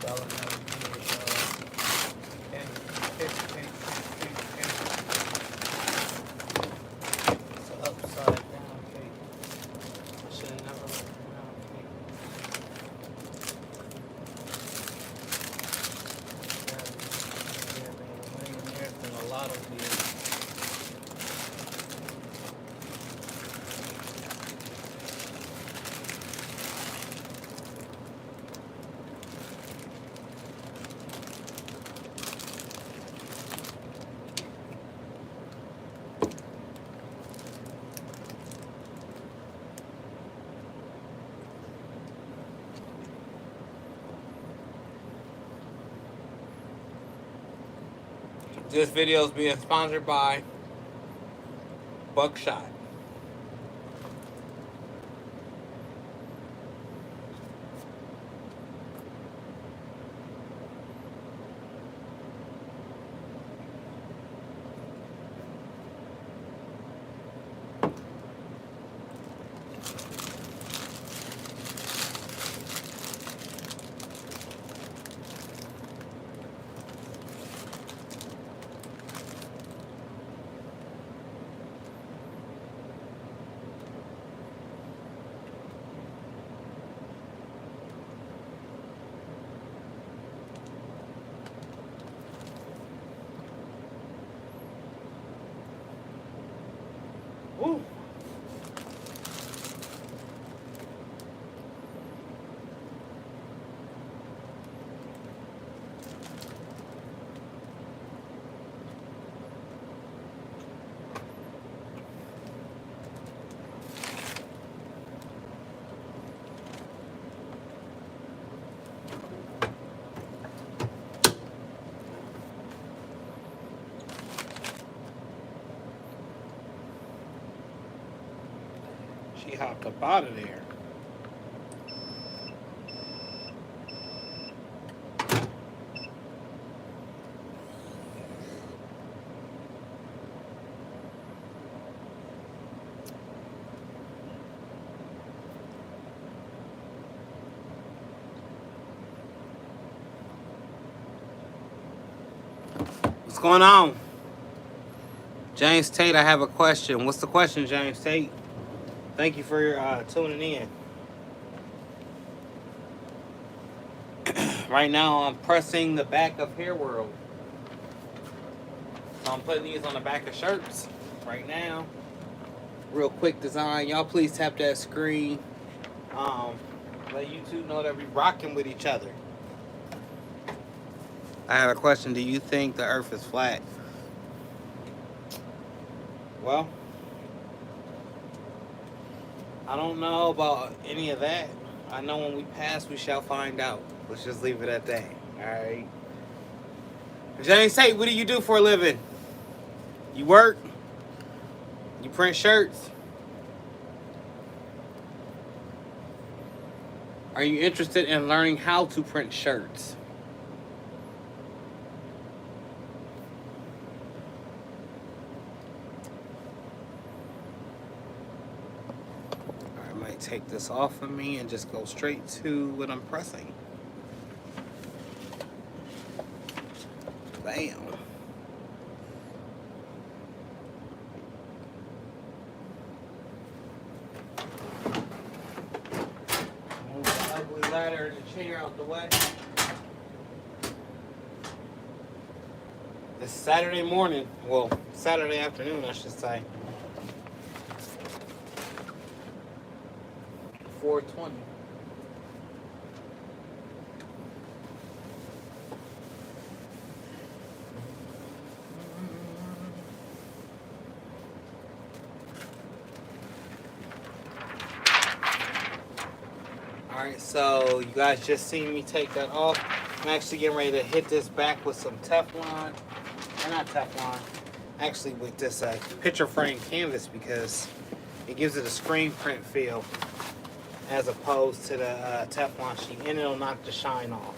Y'all know how we do it, it's an upside down cake. I should have never let it down cake. Everything a lot of weird. This video is being sponsored by Buckshot. Woo. She hopped up out of there. What's going on? James Tate, I have a question. What's the question, James Tate? Thank you for tuning in. Right now, I'm pressing the back of Hair World. So I'm putting these on the back of shirts right now. Real quick design. Y'all please tap that screen. Let YouTube know that we're rocking with each other. I have a question. Do you think the earth is flat? Well, I don't know about any of that. I know when we pass, we shall find out. Let's just leave it at that. Alright. James Tate, what do you do for a living? You work? You print shirts? Are you interested in learning how to print shirts? I might take this off of me and just go straight to what I'm pressing. Bam. Move the ugly ladder and the chair out the way. It's Saturday morning. Well, Saturday afternoon, I should say. 4:20. Alright, so you guys just seen me take that off. I'm actually getting ready to hit this back with some Teflon. Or not Teflon. Actually with this picture frame canvas because it gives it a screen print feel as opposed to the Teflon sheet. And it'll knock the shine off.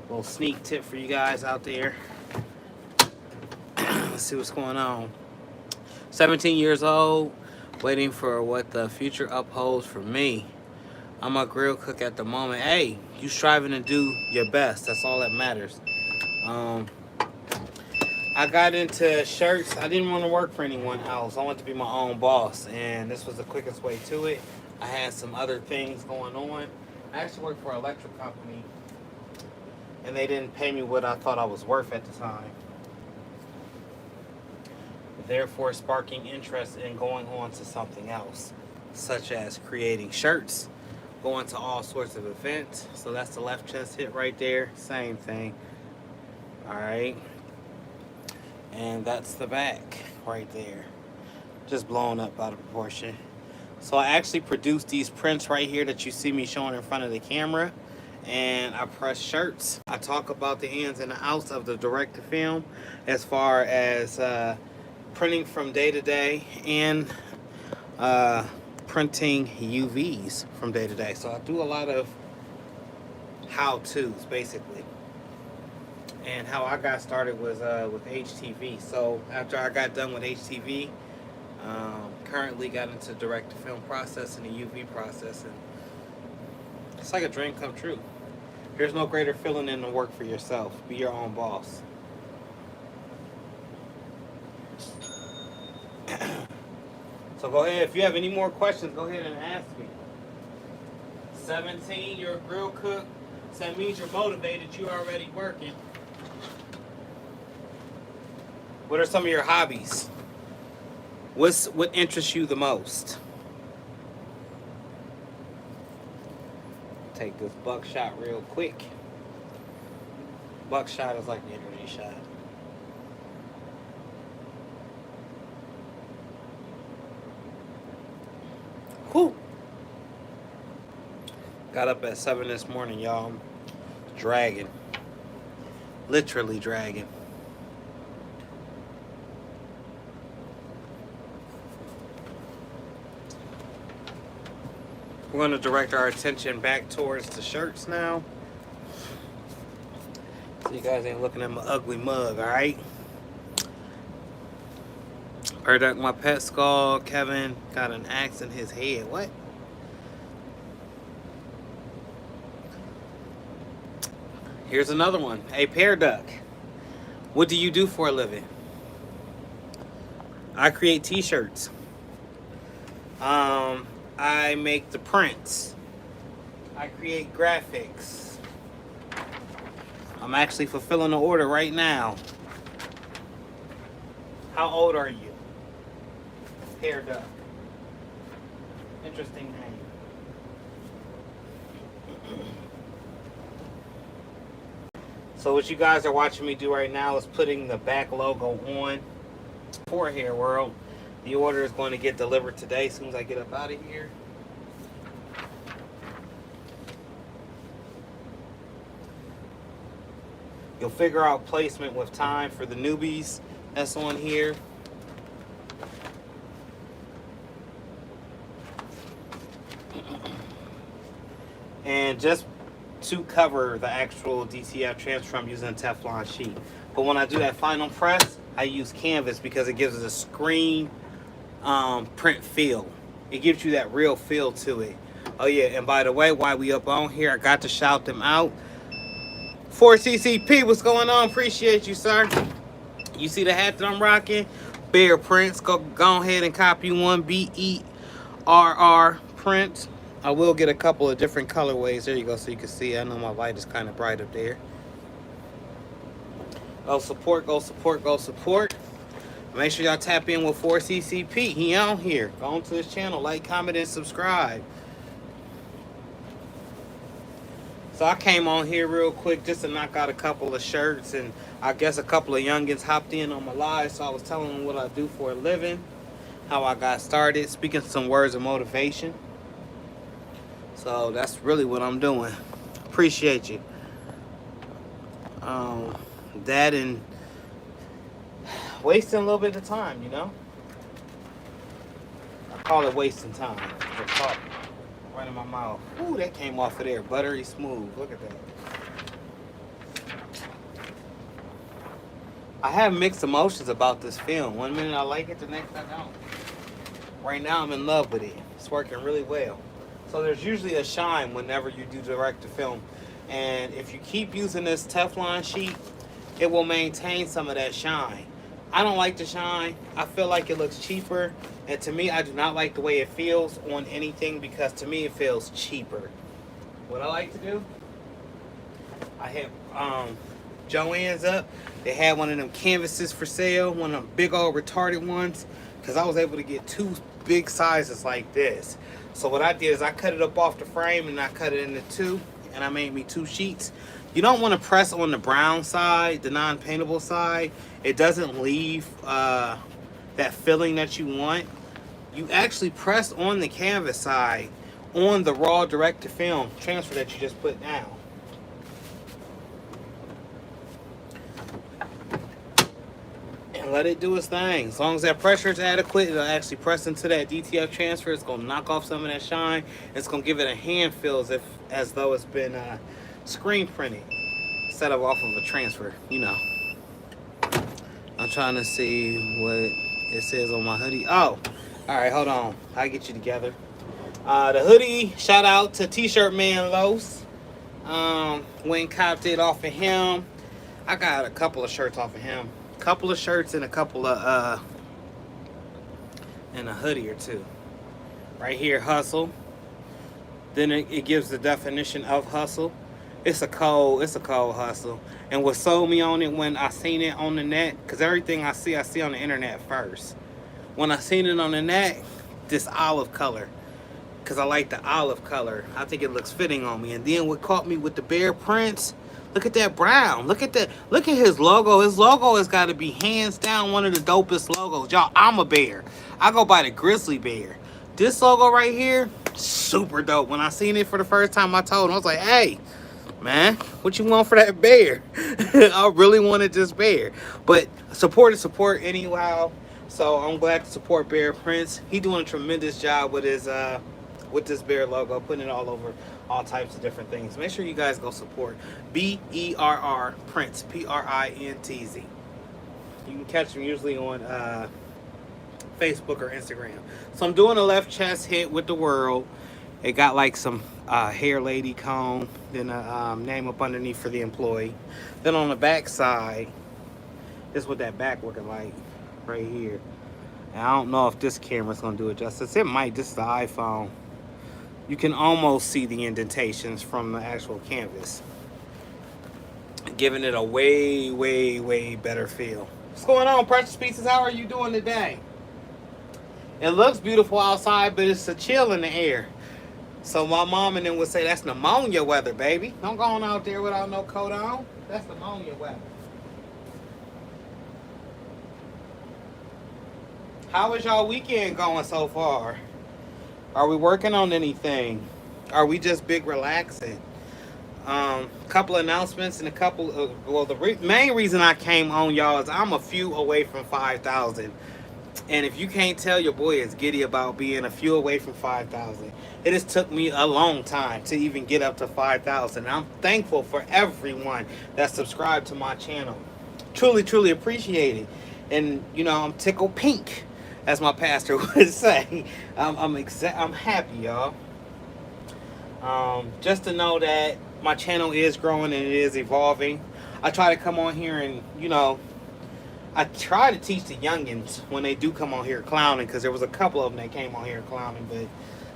Little sneak tip for you guys out there. Let's see what's going on. 17 years old. Waiting for what the future upholds for me. I'm a grill cook at the moment. Hey, you striving to do your best. That's all that matters. I got into shirts. I didn't want to work for anyone else. I wanted to be my own boss, and this was the quickest way to it. I had some other things going on. I actually worked for an electric company, and they didn't pay me what I thought I was worth at the time. Therefore, sparking interest in going on to something else, such as creating shirts, going to all sorts of events. So that's the left chest hit right there. Same thing. All right. And that's the back right there. Just blown up out of proportion. So I actually produced these prints right here that you see me showing in front of the camera. And I press shirts. I talk about the ins and the outs of the direct-to-film as far as printing from day to day and printing UVs from day to day. So I do a lot of how-tos basically. And how I got started was with HTV. So after I got done with HTV, currently got into direct-to-film processing and UV processing. It's like a dream come true. There's no greater feeling than to work for yourself. Be your own boss. So go ahead. If you have any more questions, go ahead and ask me. 17, you're a grill cook. So that means you're motivated. You're already working. What are some of your hobbies? What interests you the most? Take this buckshot real quick. Buckshot is like the energy shot. Whew. Got up at 7 this morning, y'all. I'm dragging. Literally dragging. We're going to direct our attention back towards the shirts now. So you guys ain't looking at my ugly mug, alright? Heard that my pet skull, Kevin, got an axe in his head. What? Here's another one. A pear duck. What do you do for a living? I create t-shirts. I make the prints. I create graphics. I'm actually fulfilling the order right now. How old are you? Pear duck. Interesting name. So what you guys are watching me do right now is putting the back logo on for Hair World. The order is going to get delivered today as soon as I get up out of here. You'll figure out placement with time for the newbies that's on here. And just to cover the actual DTF transfer, I'm using a Teflon sheet. But when I do that final press, I use canvas because it gives it a screen print feel. It gives you that real feel to it. Oh yeah, and by the way, while we up on here, I got to shout them out. 4CCP, what's going on? Appreciate you, sir. You see the hat that I'm rocking? Bear Prints. Go ahead and copy one. BERR Prints. I will get a couple of different colorways. There you go, so you can see. I know my light is kind of bright up there. Go support, go support, go support. Make sure y'all tap in with 4CCP. He on here. Go on to his channel. Like, comment, and subscribe. So I came on here real quick just to knock out a couple of shirts. And I guess a couple of youngins hopped in on my live. So I was telling them what I do for a living. How I got started. Speaking some words of motivation. So that's really what I'm doing. Appreciate you. That and wasting a little bit of time, you know? I call it wasting time. For talking. Right in my mouth. Ooh, that came off of there. Buttery smooth. Look at that. I have mixed emotions about this film. One minute I like it, the next I don't. Right now I'm in love with it. It's working really well. So there's usually a shine whenever you do direct to film. And if you keep using this Teflon sheet, it will maintain some of that shine. I don't like the shine. I feel like it looks cheaper. And to me, I do not like the way it feels on anything because to me, it feels cheaper. What I like to do, I hit Joann's up. They had one of them canvases for sale, one of them big old retarded ones, because I was able to get 2 big sizes like this. So what I did is I cut it up off the frame and I cut it into 2, and I made me 2 sheets. You don't want to press on the brown side, the non-paintable side. It doesn't leave that feeling that you want. You actually press on the canvas side on the raw direct to film transfer that you just put down. And let it do its thing. As long as that pressure is adequate, it'll actually press into that DTF transfer. It's gonna knock off some of that shine. It's gonna give it a hand feel as though it's been screen printed instead of off of a transfer, you know. I'm trying to see what it says on my hoodie. Oh, all right, hold on. I'll get you together. The hoodie, shout out to T-Shirt Man Los. Went and copped it off of him. I got a couple of shirts off of him. A couple of shirts and a couple of, and a hoodie or 2. Right here, hustle. Then it gives the definition of hustle. It's a cold hustle. And what sold me on it when I seen it on the net, because everything I see on the internet first. When I seen it on the net, this olive color, because I like the olive color. I think it looks fitting on me. And then what caught me with the bear prints, look at that brown. Look at his logo. His logo has got to be hands down one of the dopest logos. Y'all, I'm a bear. I go by the grizzly bear. This logo right here, super dope. When I seen it for the first time, I told him, I was like, hey, man, what you want for that bear? I really wanted this bear. But support is support anyhow. So I'm glad to support Bear Prince. He doing a tremendous job with his with this bear logo, putting it all over all types of different things. Make sure you guys go support BERR Prince, PRINTZ. You can catch him usually on Facebook or Instagram. So I'm doing a left chest hit with the world. It got like some hair lady cone, then a name up underneath for the employee. Then on the back side, this is what that back looking like right here. And I don't know if this camera's gonna do it justice. It might. This is the iPhone. You can almost see the indentations from the actual canvas, giving it a way, way, way better feel. What's going on, Precious Pieces? How are you doing today? It looks beautiful outside, but it's a chill in the air. So my mom and them would say, that's pneumonia weather, baby. Don't go on out there without no coat on. That's pneumonia weather. How is y'all weekend going so far? Are we working on anything? Are we just big relaxing? Couple announcements and a couple of, well, the main reason I came on, y'all, is I'm a few away from 5,000. And if you can't tell, your boy is giddy about being a few away from 5,000. It has took me a long time to even get up to 5,000. I'm thankful for everyone that subscribed to my channel. Truly, truly appreciate it. And, you know, I'm tickled pink, as my pastor would say. I'm happy, y'all. Just to know that my channel is growing and it is evolving. I try to come on here and, you know, I try to teach the youngins when they do come on here clowning, because there was a couple of them that came on here clowning, but,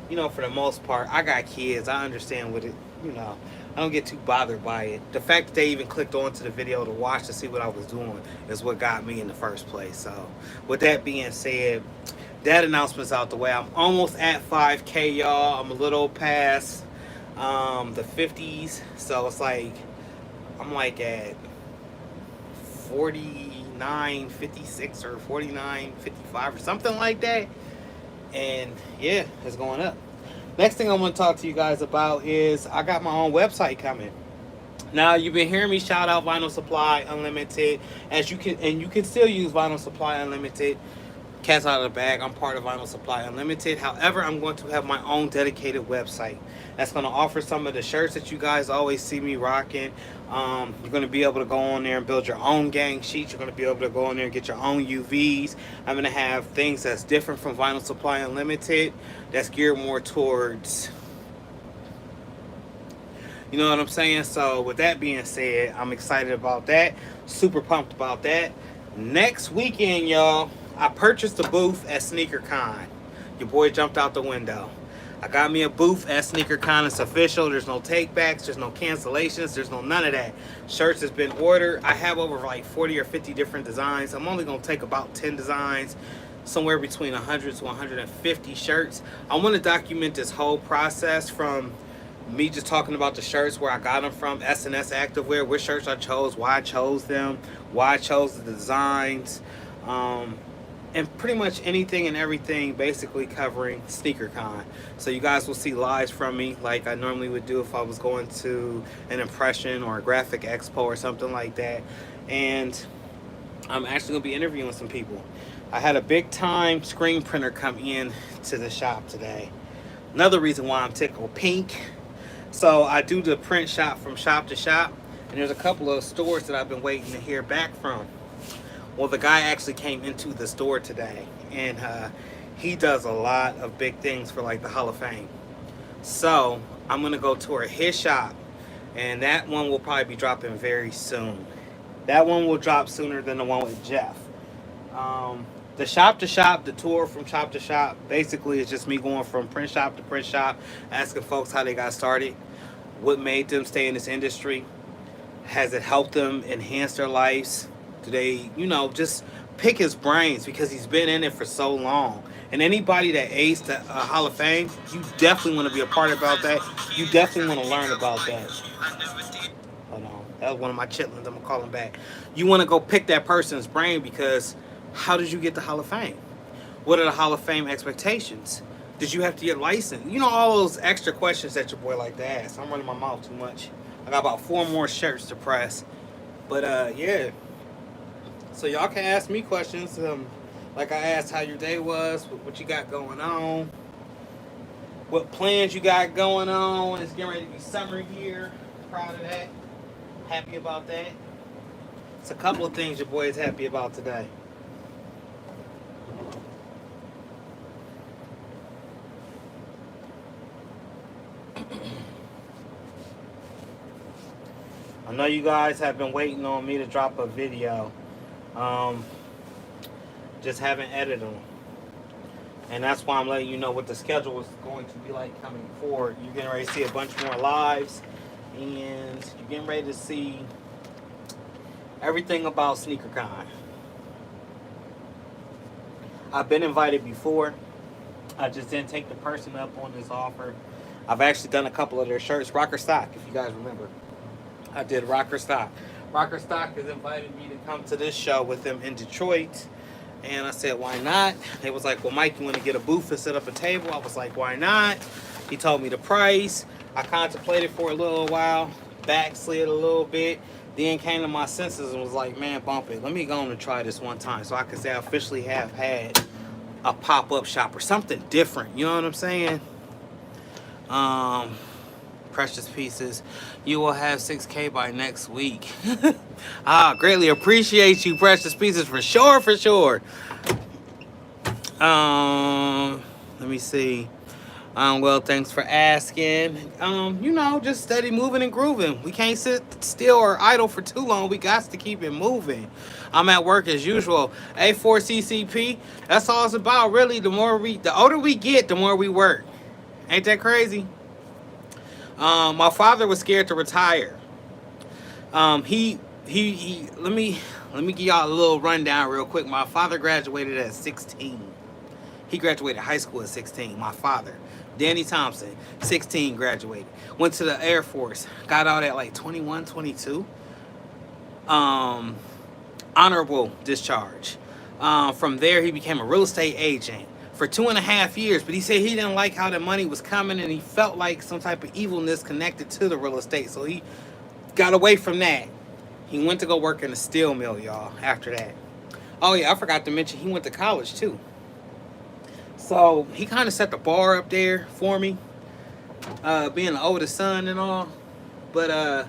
you know, for the most part, I got kids. I understand what it, you know, I don't get too bothered by it. The fact that they even clicked onto the video to watch to see what I was doing is what got me in the first place. So, with that being said, that announcement's out the way. I'm almost at 5K, y'all. I'm a little past the 50s, so it's like, I'm like at 49.56 or 49.55 or something like that. And yeah, it's going up. Next thing I want to talk to you guys about is I got my own website coming. Now, you've been hearing me shout out Vinyl Supply Unlimited, as you can still use Vinyl Supply Unlimited. Cat's out of the bag. I'm part of Vinyl Supply Unlimited. However, I'm going to have my own dedicated website that's going to offer some of the shirts that you guys always see me rocking. You're going to be able to go on there and build your own gang sheets. You're going to be able to go on there and get your own UVs. I'm going to have things that's different from Vinyl Supply Unlimited, that's geared more towards You know what I'm saying? So with that being said, I'm excited about that. Super pumped about that. Next weekend, y'all, I purchased a booth at SneakerCon. Your boy jumped out the window. I got me a booth at SneakerCon. It's official. There's no takebacks. There's no cancellations. There's no none of that. Shirts has been ordered. I have over like 40 or 50 different designs. I'm only going to take about 10 designs, somewhere between 100 to 150 shirts. I want to document this whole process from me just talking about the shirts, where I got them from, S&S Activewear, which shirts I chose, why I chose them, why I chose the designs, and pretty much anything and everything basically covering SneakerCon. So you guys will see lives from me like I normally would do if I was going to an impression or a graphic expo or something like that. And I'm actually going to be interviewing some people. I had a big time screen printer come in to the shop today. Another reason why I'm tickled pink. So I do the print shop from shop to shop, and there's a couple of stores that I've been waiting to hear back from. Well, the guy actually came into the store today, and he does a lot of big things for like the Hall of Fame. So I'm gonna go tour his shop, and that one will probably be dropping very soon. That one will drop sooner than the one with Jeff. The shop to shop, the tour from shop to shop, basically is just me going from print shop to print shop, asking folks how they got started, what made them stay in this industry, has it helped them enhance their lives, do they, just pick his brains, because he's been in it for so long. And anybody that aced the Hall of Fame, you definitely want to be a part about that. You definitely want to learn about that. Hold on, that was one of my chitlins. I'm gonna call him back. You want to go pick that person's brain, because how did you get the Hall of Fame? What are the Hall of Fame expectations? Did you have to get licensed? All those extra questions that your boy like to ask. I'm running my mouth too much. I got about 4 more shirts to press. But yeah. So y'all can ask me questions. Like I asked how your day was, what you got going on, what plans you got going on. It's getting ready to be summer here. Proud of that. Happy about that. It's a couple of things your boy is happy about today. I know you guys have been waiting on me to drop a video. Just haven't edited them. And that's why I'm letting you know what the schedule is going to be like coming forward. You're getting ready to see a bunch more lives. And you're getting ready to see everything about SneakerCon. I've been invited before. I just didn't take the person up on this offer. I've actually done a couple of their shirts. Rocker Stock, if you guys remember. I did Rocker Stock. Rocker Stock has invited me to come to this show with them in Detroit. And I said, why not? They was like, well, Mike, you want to get a booth and set up a table? I was like, why not? He told me the price. I contemplated for a little while, backslid a little bit, then came to my senses and was like, man, bump it. Let me go on and try this one time so I can say I officially have had a pop-up shop or something different. You know what I'm saying? Precious Pieces. You will have 6K by next week. Greatly appreciate you, Precious Pieces, for sure, for sure. Let me see. Well, thanks for asking. Just steady moving and grooving. We can't sit still or idle for too long. We got to keep it moving. I'm at work as usual. A4CCP. That's all it's about, really. The older we get, the more we work. Ain't that crazy? My father was scared to retire. Let me give y'all a little rundown real quick. My father graduated at 16. He graduated high school at 16. My father, Danny Thompson, 16, graduated. Went to the Air Force. Got out at like 21, 22. Honorable discharge. From there, he became a real estate agent for 2.5 years, but he said he didn't like how the money was coming, and he felt like some type of evilness connected to the real estate, so he got away from that. He went to go work in a steel mill, y'all, after that. Oh yeah, I forgot to mention he went to college too. So he kind of set the bar up there for me, being the oldest son and all. But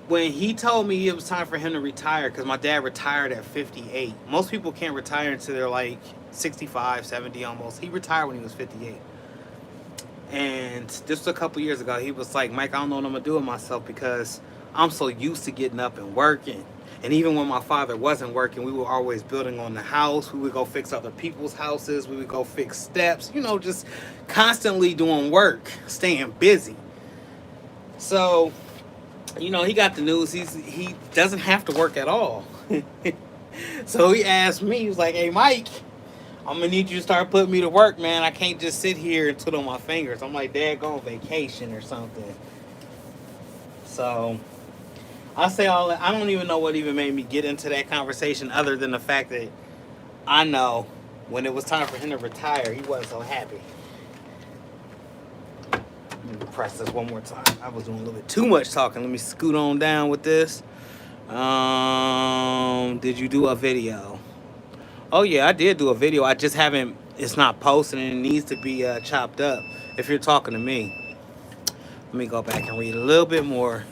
when he told me it was time for him to retire, because my dad retired at 58. Most people can't retire until they're like 65, 70 almost. He retired when he was 58. And just a couple years ago, he was like, Mike, I don't know what I'm going to do with myself because I'm so used to getting up and working. And even when my father wasn't working, we were always building on the house. We would go fix other people's houses. We would go fix steps, you know, just constantly doing work, staying busy. So, you know, he got the news. He doesn't have to work at all. So he asked me, he was like, hey, Mike, I'm going to need you to start putting me to work, man. I can't just sit here and twiddle my fingers. I'm like, Dad, go on vacation or something. So I say all that. I don't even know what even made me get into that conversation other than the fact that I know when it was time for him to retire, he wasn't so happy. Let me press this one more time. I was doing a little bit too much talking. Let me scoot on down with this. Did you do a video? Oh yeah, I did do a video. I just haven't, it's not posted and it needs to be chopped up. If you're talking to me, let me go back and read a little bit more.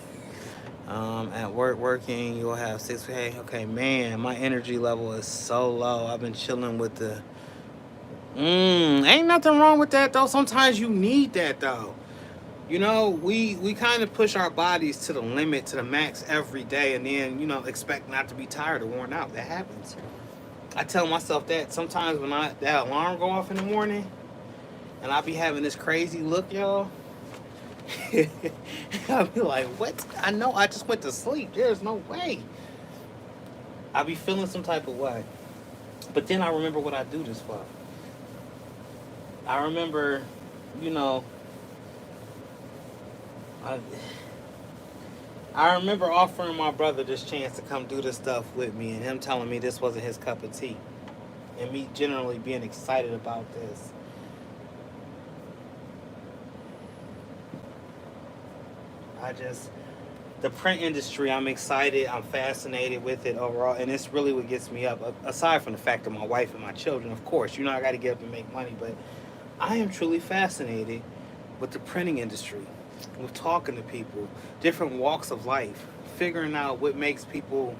At work, working, you'll have 6K. Okay, man, my energy level is so low. I've been chilling with the, ain't nothing wrong with that though. Sometimes you need that though. You know, we kind of push our bodies to the limit, to the max every day, and then, you know, expect not to be tired or worn out. That happens. I tell myself that sometimes when that alarm go off in the morning and I be having this crazy look, y'all, I'll be like, what? I know I just went to sleep. There's no way. I be feeling some type of way. But then I remember what I do this for. I remember, you know, I remember offering my brother this chance to come do this stuff with me and him telling me this wasn't his cup of tea. And me generally being excited about this. The print industry, I'm excited, I'm fascinated with it overall, and it's really what gets me up. Aside from the fact of my wife and my children, of course, you know, I got to get up and make money, but I am truly fascinated with the printing industry, with talking to people, different walks of life, figuring out what makes people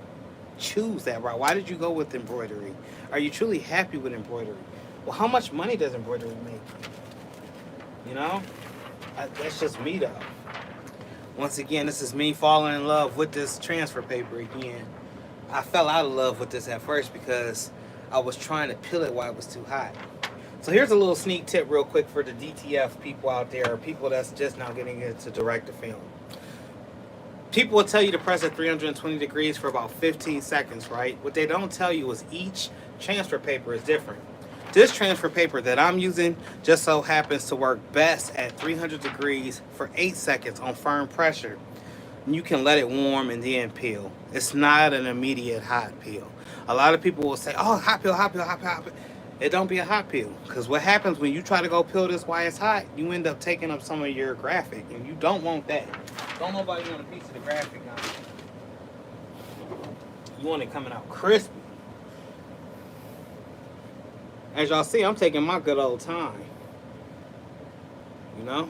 choose that route. Why did you go with embroidery? Are you truly happy with embroidery? Well, how much money does embroidery make? You know, that's just me though. Once again, this is me falling in love with this transfer paper again. I fell out of love with this at first because I was trying to peel it while it was too hot. So here's a little sneak tip real quick for the DTF people out there, or people that's just now getting into direct-to-film. People will tell you to press at 320 degrees for about 15 seconds, right? What they don't tell you is each transfer paper is different. This transfer paper that I'm using just so happens to work best at 300 degrees for 8 seconds on firm pressure. You can let it warm and then peel. It's not an immediate hot peel. A lot of people will say, oh, hot peel, hot peel, hot peel, hot peel. It don't be a hot peel. Because what happens when you try to go peel this while it's hot, you end up taking up some of your graphic. And you don't want that. Don't nobody want a piece of the graphic on it. You want it coming out crispy. As y'all see, I'm taking my good old time. You know?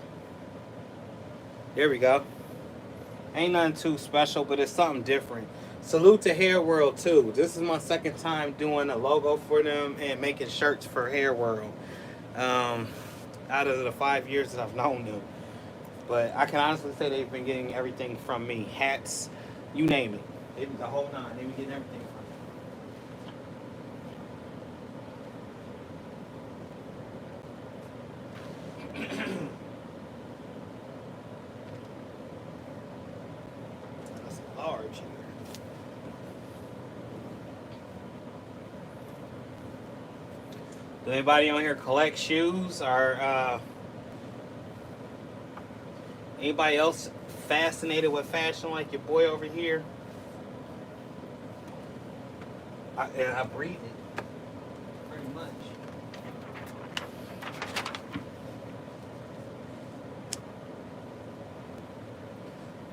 There we go. Ain't nothing too special, but it's something different. Salute to Hair World, too. This is my second time doing a logo for them and making shirts for Hair World. Out of the 5 years that I've known them. But I can honestly say they've been getting everything from me. Hats, you name it. The whole nine. They've been getting everything from me. That's large here. Do anybody on here collect shoes, or anybody else fascinated with fashion like your boy over here? I breathe it pretty much.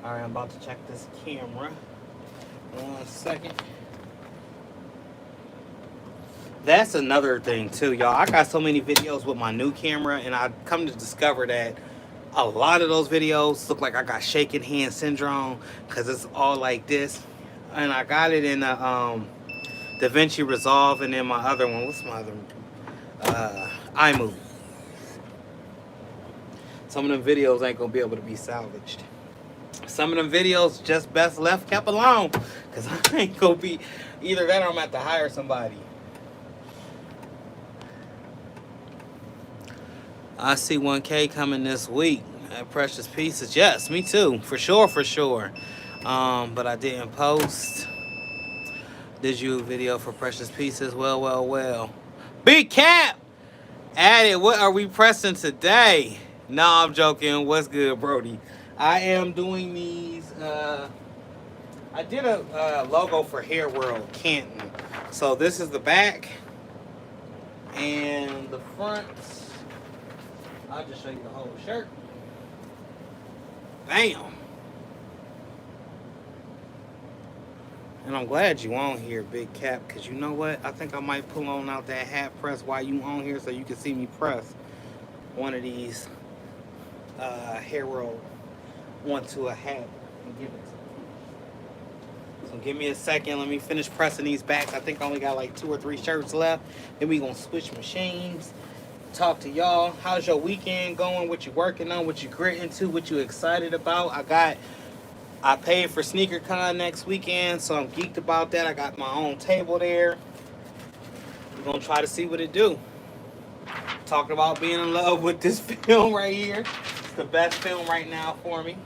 Alright, I'm about to check this camera. 1 second. That's another thing too, y'all. I got so many videos with my new camera, and I come to discover that a lot of those videos look like I got shaking hand syndrome because it's all like this. And I got it in the DaVinci Resolve, and then my other one, what's my other one? iMovie. So Some of them videos ain't gonna be able to be salvaged. Some of them videos just best left kept alone, because I ain't gonna be, either that or I'm gonna have to hire somebody. I see 1K coming this week at Precious Pieces. Yes, me too, for sure, for sure. But I didn't post. Did you a video for Precious Pieces? Well. Big Cap added. What are we pressing today? No, I'm joking. What's good, Brody? I am doing these. I did a logo for Hair World Canton. So this is the back and the front. I'll just show you the whole shirt. Bam. And I'm glad you on here, Big Cap, because you know what? I think I might pull on out that hat press while you on here so you can see me press one of these Hair World onto a hat and give it to me. So give me a second. Let me finish pressing these backs. I think I only got like 2 or 3 shirts left. Then we gonna switch machines. Talk to y'all. How's your weekend going? What you working on? What you gritting to? What you excited about? I paid for SneakerCon next weekend, so I'm geeked about that. I got my own table there. We're gonna try to see what it do. Talking about being in love with this film right here. It's the best film right now for me.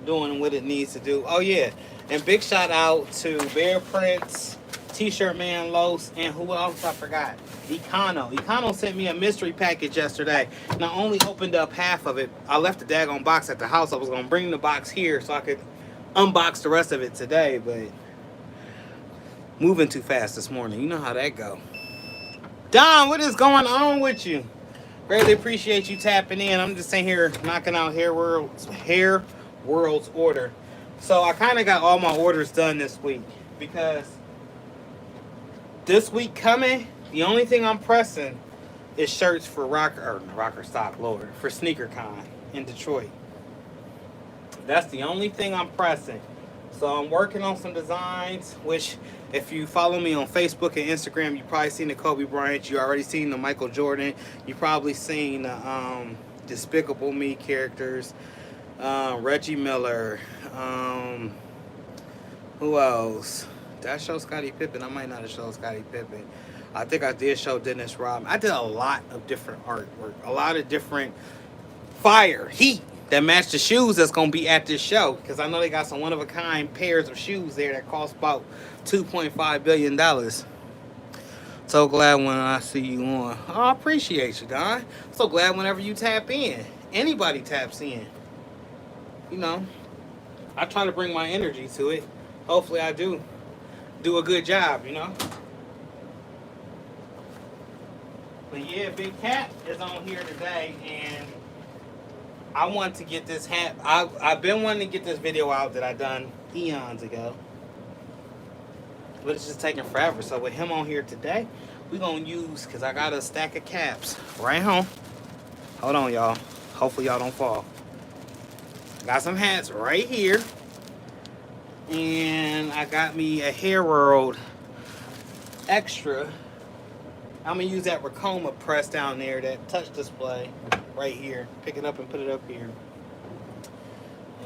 Doing what it needs to do. Oh yeah, and big shout out to Bear Prince, T-Shirt Man Los, and who else I forgot? Econo. Econo sent me a mystery package yesterday. And I only opened up half of it. I left the daggone box at the house. I was going to bring the box here so I could unbox the rest of it today, but moving too fast this morning. You know how that go. Don, what is going on with you? Greatly appreciate you tapping in. I'm just sitting here knocking out Hair World's order. So I kind of got all my orders done this week because this week coming, the only thing I'm pressing is shirts for Rocker Stock, Lord, for SneakerCon in Detroit. That's the only thing I'm pressing. So I'm working on some designs, which if you follow me on Facebook and Instagram, you probably seen the Kobe Bryant. You already seen the Michael Jordan. You probably seen the Despicable Me characters. Reggie Miller. Who else? Did I show Scottie Pippen? I might not have showed Scottie Pippen. I think I did show Dennis Rodman. I did a lot of different artwork. A lot of different heat that match the shoes that's going to be at this show. Because I know they got some one-of-a-kind pairs of shoes there that cost about $2.5 billion. So glad when I see you on. Oh, I appreciate you, Don. So glad whenever you tap in. Anybody taps in. You know, I try to bring my energy to it. Hopefully I do a good job, you know. But yeah, Big Cat is on here today, and I want to get this hat. I've been wanting to get this video out that I done eons ago, but it's just taking forever. So with him on here today, we're going to use, because I got a stack of caps right home. Hold on, y'all. Hopefully y'all don't fall. Got some hats right here. And I got me a Hair World extra. I'm going to use that Racoma press down there, that touch display right here. Pick it up and put it up here.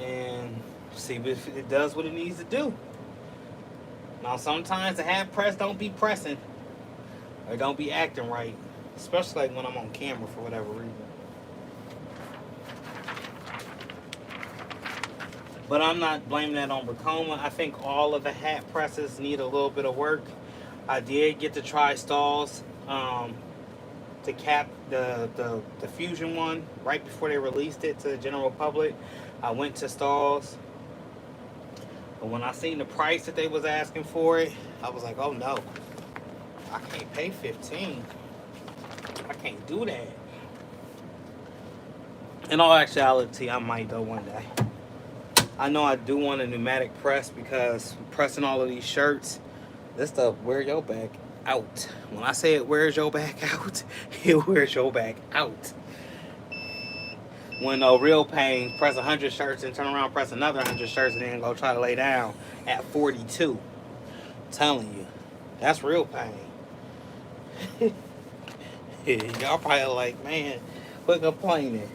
And see if it does what it needs to do. Now, sometimes the hat press don't be pressing. Or don't be acting right. Especially like when I'm on camera for whatever reason. But I'm not blaming that on Racoma. I think all of the hat presses need a little bit of work. I did get to try Stalls to cap the Fusion one right before they released it to the general public. I went to Stalls. But when I seen the price that they was asking for it, I was like, oh no. I can't pay $15. I can't do that. In all actuality, I might though one day. I know I do want a pneumatic press because pressing all of these shirts, this stuff wear your back out. When I say it wears your back out, it wears your back out. When no real pain, press 100 shirts and turn around, press another 100 shirts and then go try to lay down at 42. I'm telling you, that's real pain. Y'all probably like, man, quit complaining.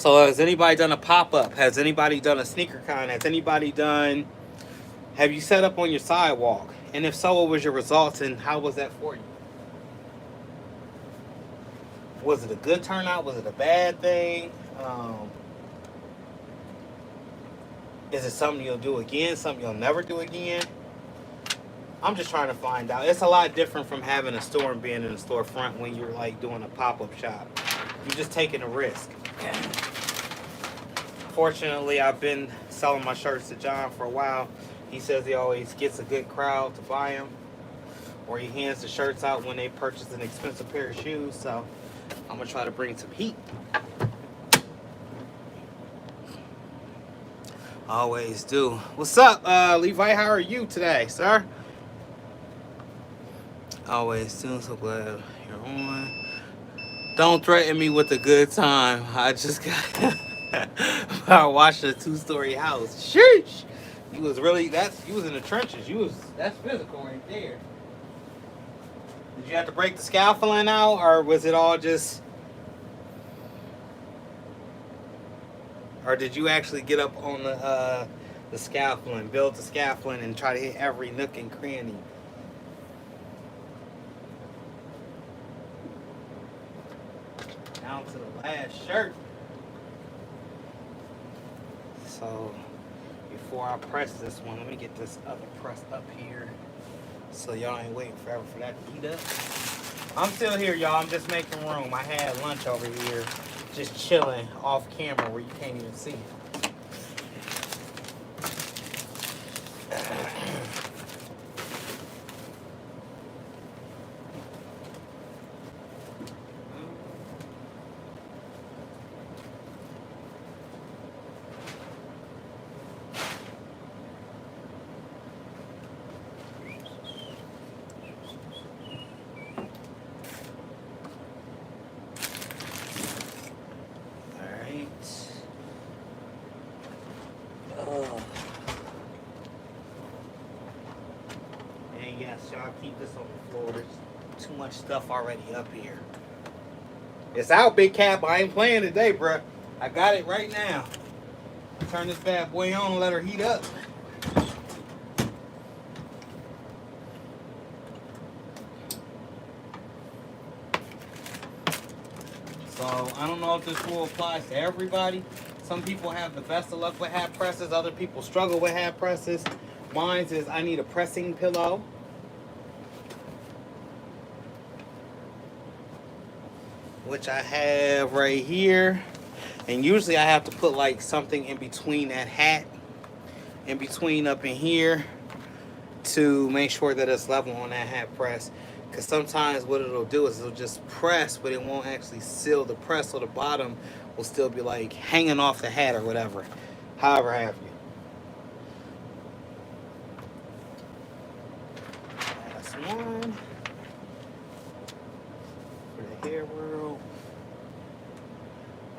So has anybody done a pop-up? Has anybody done a sneaker con? Has anybody done, have you set up on your sidewalk? And if so, what was your results and how was that for you? Was it a good turnout? Was it a bad thing? Is it something you'll do again? Something you'll never do again? I'm just trying to find out. It's a lot different from having a store and being in a storefront when you're like doing a pop-up shop. You're just taking a risk. Fortunately, I've been selling my shirts to John for a while. He says he always gets a good crowd to buy them, or he hands the shirts out when they purchase an expensive pair of shoes. So I'm gonna try to bring some heat. Always do. What's up, Levi? How are you today, sir? Always do. So glad you're on. Don't threaten me with a good time. I just got I watched a 2-story house. Sheesh! You was really you was in the trenches. That's physical right there. Did you have to break the scaffolding out, or was it all just, or did you actually get up on the scaffolding, build the scaffolding, and try to hit every nook and cranny? Down to the last shirt. So before I press this one, let me get this other press up here so y'all ain't waiting forever for that to heat up. I'm still here, y'all. I'm just making room. I had lunch over here just chilling off camera where you can't even see it. And yes, y'all keep this on the floor. There's too much stuff already up here. It's out, Big Cap. I ain't playing today, bruh. I got it right now. Turn this bad boy on and let her heat up. So I don't know if this rule applies to everybody. Some people have the best of luck with hat presses. Other people struggle with hat presses. Mine is I need a pressing pillow. Which I have right here. And usually I have to put like something in between that hat. In between up in here. To make sure that it's level on that hat press. Because sometimes what it'll do is it'll just press, but it won't actually seal the press, so the bottom will still be like hanging off the hat or whatever. However have you. Last one. For the hair world.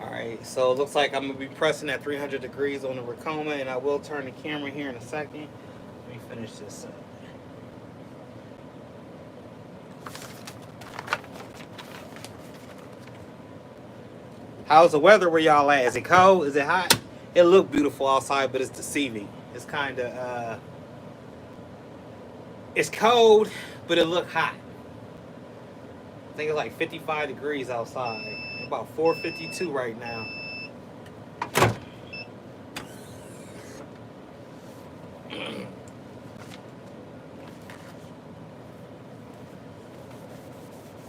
Alright, so it looks like I'm going to be pressing at 300 degrees on the Ricoma, and I will turn the camera here in a second. Let me finish this up. How's the weather where y'all at? Is it cold? Is it hot? It look beautiful outside, but it's deceiving. It's kind of, it's cold, but it look hot. I think it's like 55 degrees outside. About 4:52 right now.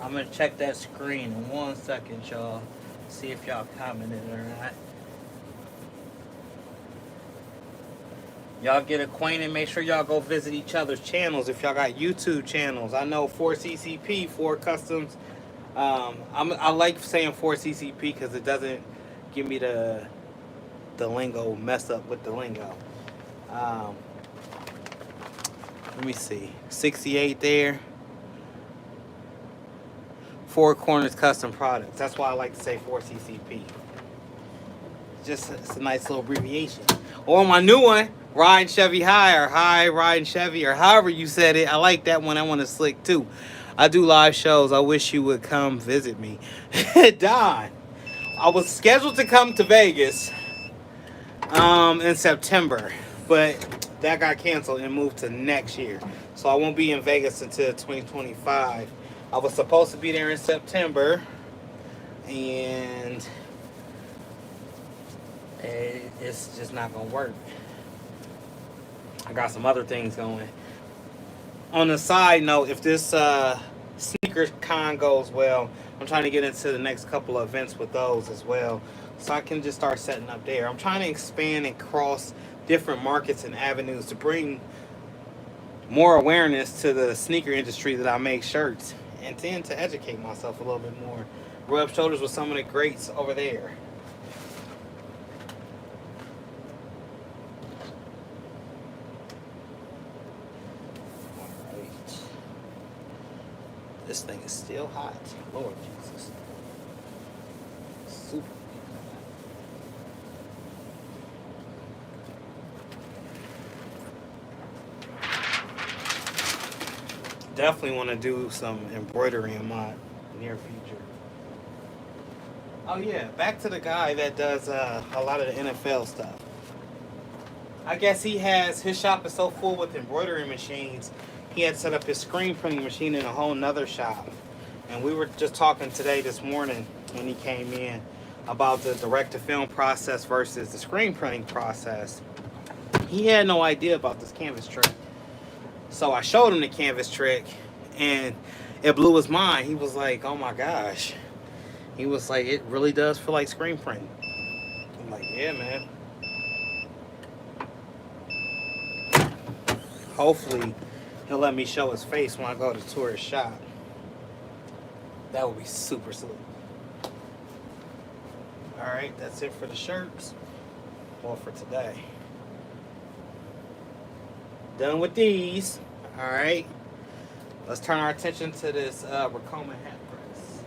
I'm gonna check that screen in 1 second, y'all. See if y'all commented or not. Y'all get acquainted. Make sure y'all go visit each other's channels if y'all got YouTube channels. I know 4CCP, 4 Customs. I like saying 4CCP because it doesn't give me the lingo messed up with the lingo. Let me see. 68 there. 4 Corners Custom Products. That's why I like to say 4CCP. It's a nice little abbreviation. Or my new one, Riding Chevy High, or High Riding Chevy, or however you said it. I like that one. I want to slick too. I do live shows. I wish you would come visit me. Don. I was scheduled to come to Vegas in September, but that got canceled and moved to next year. So I won't be in Vegas until 2025. I was supposed to be there in September, and it's just not gonna work. I got some other things going. On a side note, if this sneaker con goes well, I'm trying to get into the next couple of events with those as well, so I can just start setting up there. I'm trying to expand and cross different markets and avenues to bring more awareness to the sneaker industry that I make shirts, and then to educate myself a little bit more. Rub shoulders with some of the greats over there. Alright. This thing is still hot. Lord Jesus. Super. Definitely want to do some embroidery in my near future. Oh yeah, back to the guy that does a lot of the NFL stuff. I guess he has, his shop is so full with embroidery machines, he had set up his screen printing machine in a whole nother shop. And we were just talking today, this morning, when he came in, about the direct-to-film process versus the screen printing process. He had no idea about this canvas trick. So I showed him the canvas trick, and it blew his mind. He was like, oh my gosh. He was like, it really does feel like screen printing. I'm like, yeah, man. Hopefully, he'll let me show his face when I go to tour his shop. That would be super sweet. Alright, that's it for the shirts. Well, for today. Done with these. Alright. Let's turn our attention to this Racoma hat press.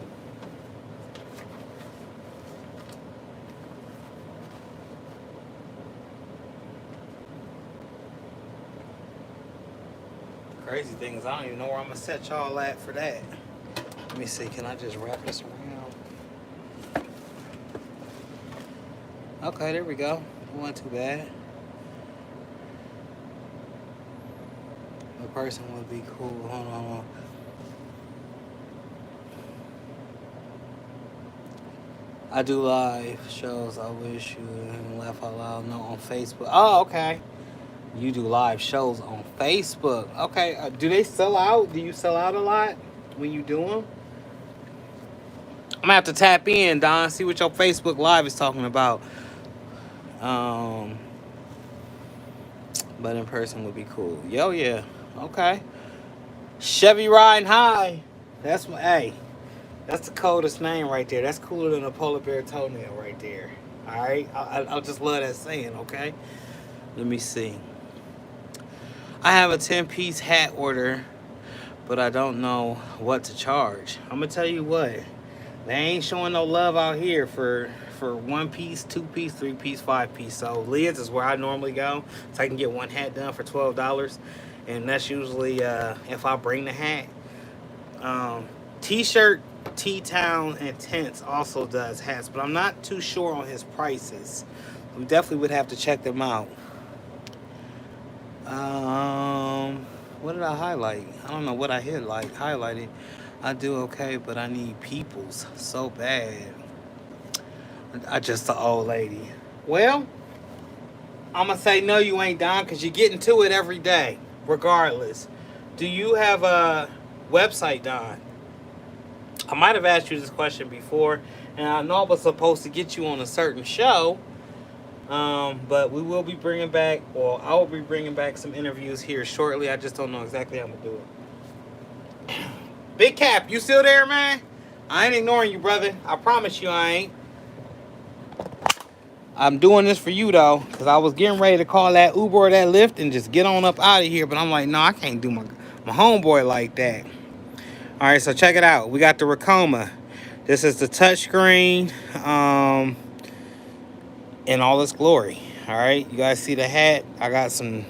Crazy thing is, I don't even know where I'm going to set y'all at for that. Let me see. Can I just wrap this around? Okay, there we go. It wasn't too bad. A person would be cool. Hold on. I do live shows. I wish you would laugh out loud. No, on Facebook. Oh, okay. You do live shows on Facebook. Okay. Do they sell out? Do you sell out a lot when you do them? I'm gonna have to tap in, Don. See what your Facebook Live is talking about. But in person would be cool. Yo, yeah. Okay. Chevy riding high. That's my, hey, that's the coldest name right there. That's cooler than a polar bear toenail right there. All right. I'll just love that saying. Okay. Let me see. I have a 10-piece hat order, but I don't know what to charge. I'm gonna tell you what. They ain't showing no love out here for 1-piece, 2-piece, 3-piece, 5-piece. So Lids is where I normally go, so I can get one hat done for $12, and that's usually if I bring the hat. T-shirt, T-Town, and Tents also does hats, but I'm not too sure on his prices. We definitely would have to check them out. What did I highlight? I don't know what I highlighted. I do okay, but I need peoples so bad. I just the old lady. Well, I'm going to say no, you ain't, Don, because you're getting to it every day, regardless. Do you have a website, Don? I might have asked you this question before, and I know I was supposed to get you on a certain show, but we will be bringing back, or I will be bringing back some interviews here shortly. I just don't know exactly how I'm going to do it. Big Cap, you still there, man? I ain't ignoring you, brother. I promise you I ain't. I'm doing this for you, though, because I was getting ready to call that Uber or that Lyft and just get on up out of here, but I'm like, no, I can't do my homeboy like that. All right, so check it out. We got the Racoma. This is the touchscreen in all its glory. All right, you guys see the hat? I got some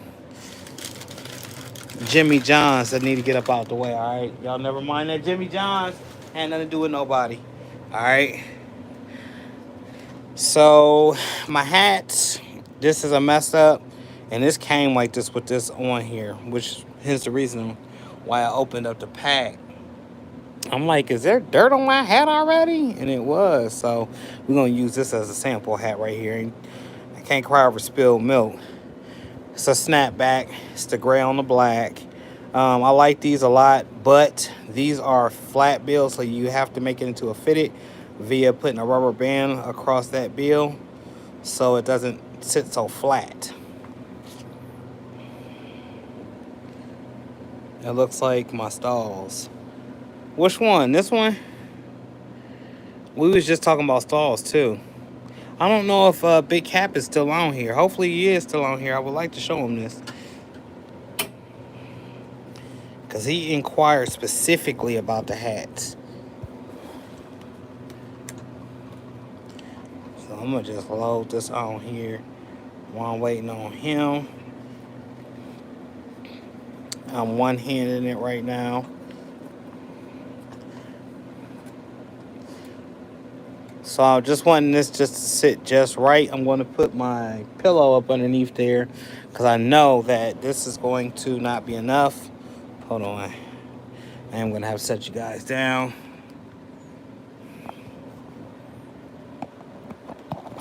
Jimmy Johns that need to get up out the way. All right, y'all never mind that Jimmy Johns. Had nothing to do with nobody. All right. So my hat, this is a mess up, and this came like this with this on here, which is the reason why I opened up the pack. I'm like, is there dirt on my hat already? And it was. So we're gonna use this as a sample hat right here. And I can't cry over spilled milk. It's a snapback. It's the gray on the black. I like these a lot, but these are flat bills, so you have to make it into a fitted via putting a rubber band across that bill so it doesn't sit so flat. It looks like my stalls. Which one? This one? We was just talking about stalls too. I don't know if Big Cap is still on here. Hopefully he is still on here. I would like to show him this, because he inquired specifically about the hats. So I'm going to just load this on here while I'm waiting on him. I'm one-handing it right now. So I'm just wanting this just to sit just right. I'm going to put my pillow up underneath there because I know that this is going to not be enough. Hold on. I am going to have to set you guys down.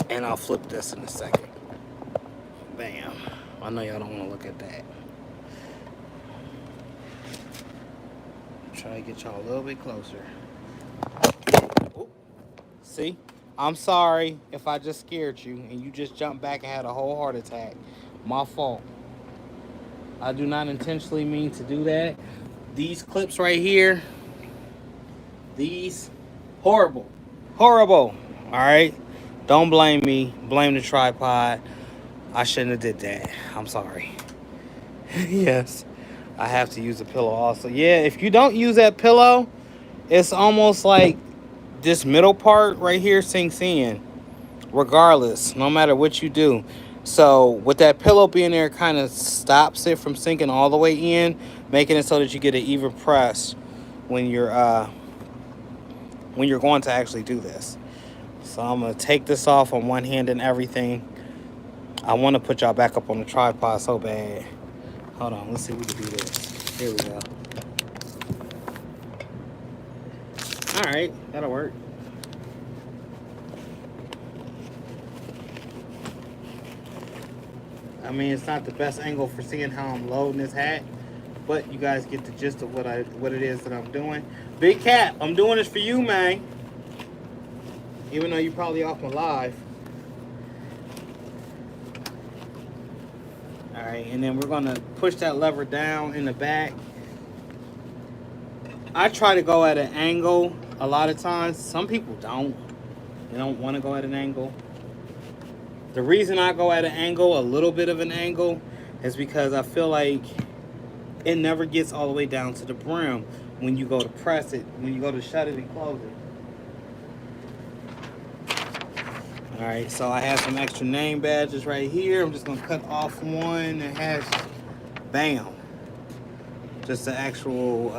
And I'll flip this in a second. Bam. I know y'all don't want to look at that. Try to get y'all a little bit closer. Ooh. See? I'm sorry if I just scared you and you just jumped back and had a whole heart attack. My fault. I do not intentionally mean to do that. These clips right here, these, horrible. Horrible. All right? Don't blame me. Blame the tripod. I shouldn't have did that. I'm sorry. Yes. I have to use a pillow also. Yeah, if you don't use that pillow, it's almost like this middle part right here sinks in, regardless, no matter what you do. So with that pillow being there, it kind of stops it from sinking all the way in, making it so that you get an even press when you're going to actually do this. So I'm gonna take this off on one hand and everything. I want to put y'all back up on the tripod so bad. Hold on, let's see if we can do this. Here we go. All right, that'll work. I mean, it's not the best angle for seeing how I'm loading this hat, but you guys get the gist of what it is that I'm doing. Big Cap, I'm doing this for you, man. Even though you're probably off my live. All right, and then we're gonna push that lever down in the back. I try to go at an angle a lot of times. Some people don't. They don't want to go at an angle. The reason I go at an angle, a little bit of an angle, is because I feel like it never gets all the way down to the brim when you go to press it, when you go to shut it and close it. All right, so I have some extra name badges right here. I'm just gonna cut off one that has, bam, just the actual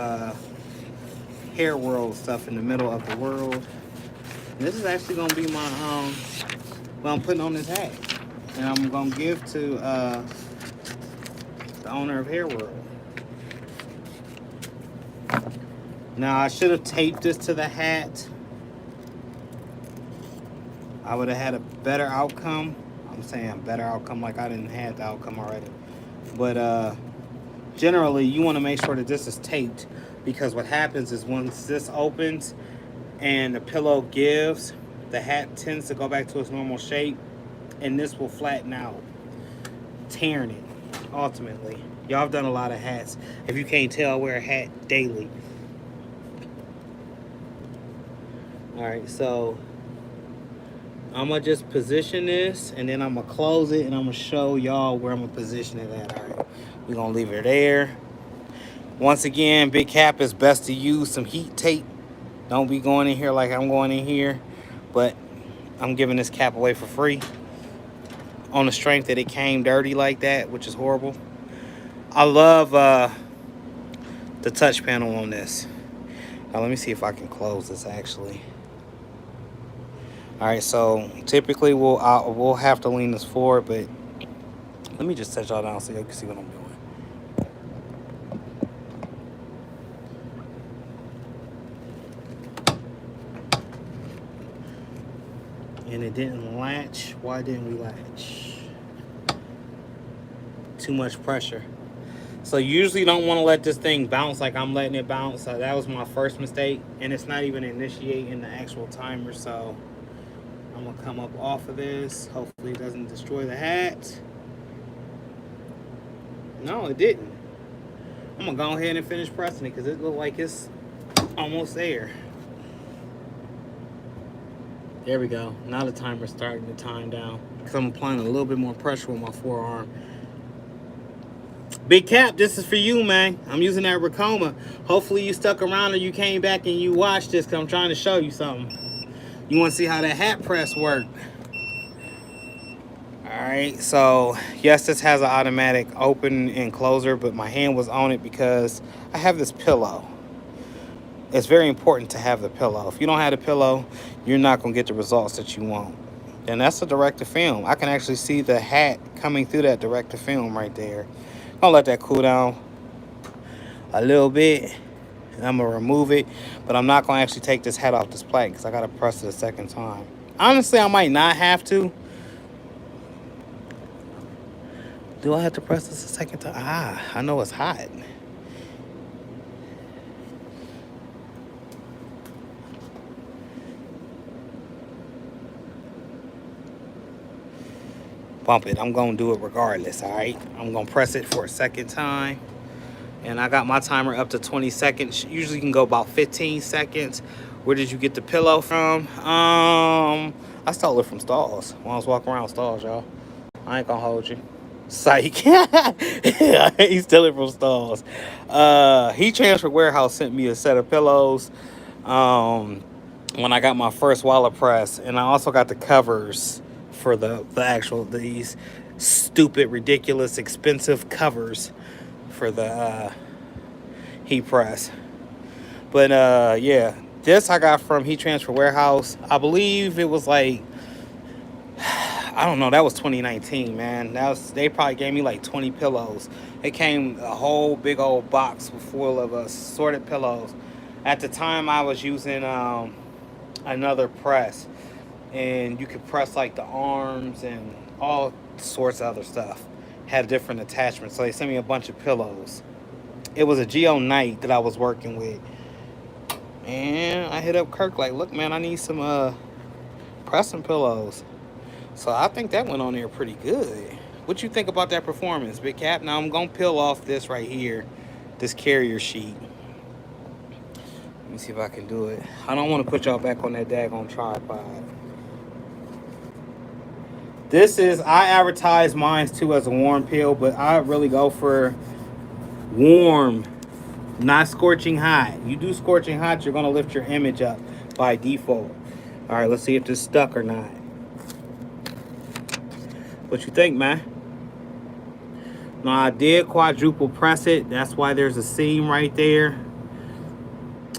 hair world stuff in the middle of the world. And this is actually gonna be my what I'm putting on this hat, and I'm gonna give to the owner of Hair World. Now I should have taped this to the hat. I would have had a better outcome. I'm saying better outcome like I didn't have the outcome already. But generally you want to make sure that this is taped, because what happens is once this opens and the pillow gives, the hat tends to go back to its normal shape, and this will flatten out, tearing it, ultimately. Y'all have done a lot of hats. If you can't tell, I wear a hat daily. Alright, so I'm going to just position this, and then I'm going to close it, and I'm going to show y'all where I'm going to position it at. Alright, we're going to leave it there. Once again, Big Cap, is best to use some heat tape. Don't be going in here like I'm going in here. But I'm giving this cap away for free on the strength that it came dirty like that, which is horrible. I love the touch panel on this. Now let me see if I can close this actually. All right, so typically we'll have to lean this forward, but let me just set y'all down so you can see what I'm doing. And it didn't latch. Why didn't we latch? Too much pressure. So you usually don't want to let this thing bounce like I'm letting it bounce. So that was my first mistake. And it's not even initiating the actual timer. So I'm going to come up off of this. Hopefully it doesn't destroy the hat. No, it didn't. I'm going to go ahead and finish pressing it because it looks like it's almost there. There we go. Now the timer's starting to time down because I'm applying a little bit more pressure with my forearm. Big Cap, this is for you, man. I'm using that Ricoma. Hopefully you stuck around or you came back and you watched this because I'm trying to show you something. You want to see how that hat press worked. Alright, so yes, this has an automatic open and closer, but my hand was on it because I have this pillow. It's very important to have the pillow. If you don't have the pillow, you're not going to get the results that you want. And that's a direct-to-film. I can actually see the hat coming through that direct-to-film right there. I'm going to let that cool down a little bit. And I'm going to remove it. But I'm not going to actually take this hat off this plate because I got to press it a second time. Honestly, I might not have to. Do I have to press this a second time? Ah, I know it's hot. Bump it. I'm going to do it regardless, all right? I'm going to press it for a second time. And I got my timer up to 20 seconds. Usually you can go about 15 seconds. Where did you get the pillow from? I stole it from Stalls. When I was walking around Stalls, y'all. I ain't going to hold you. Psych. He stole it from Stalls. Heat Transfer Warehouse sent me a set of pillows when I got my first wallet press. And I also got the covers for these stupid, ridiculous, expensive covers for the heat press. But yeah, this I got from Heat Transfer Warehouse. I believe it was like, I don't know, that was 2019, man. They probably gave me like 20 pillows. It came a whole big old box full of assorted pillows. At the time I was using another press, and you could press like the arms and all sorts of other stuff. Had different attachments, so they sent me a bunch of pillows. It was a Geo Night that I was working with, and I hit up Kirk like, look, man, I need some pressing pillows. So I think that went on there pretty good. What you think about that performance, Big Cap? Now I'm gonna peel off this right here, this carrier sheet. Let me see if I can do it. I don't want to put y'all back on that daggone tripod. I advertise mine too as a warm peel, but I really go for warm, not scorching hot. You do scorching hot, you're gonna lift your image up by default. All right, let's see if this stuck or not. What you think, man? Now I did quadruple press it. That's why there's a seam right there.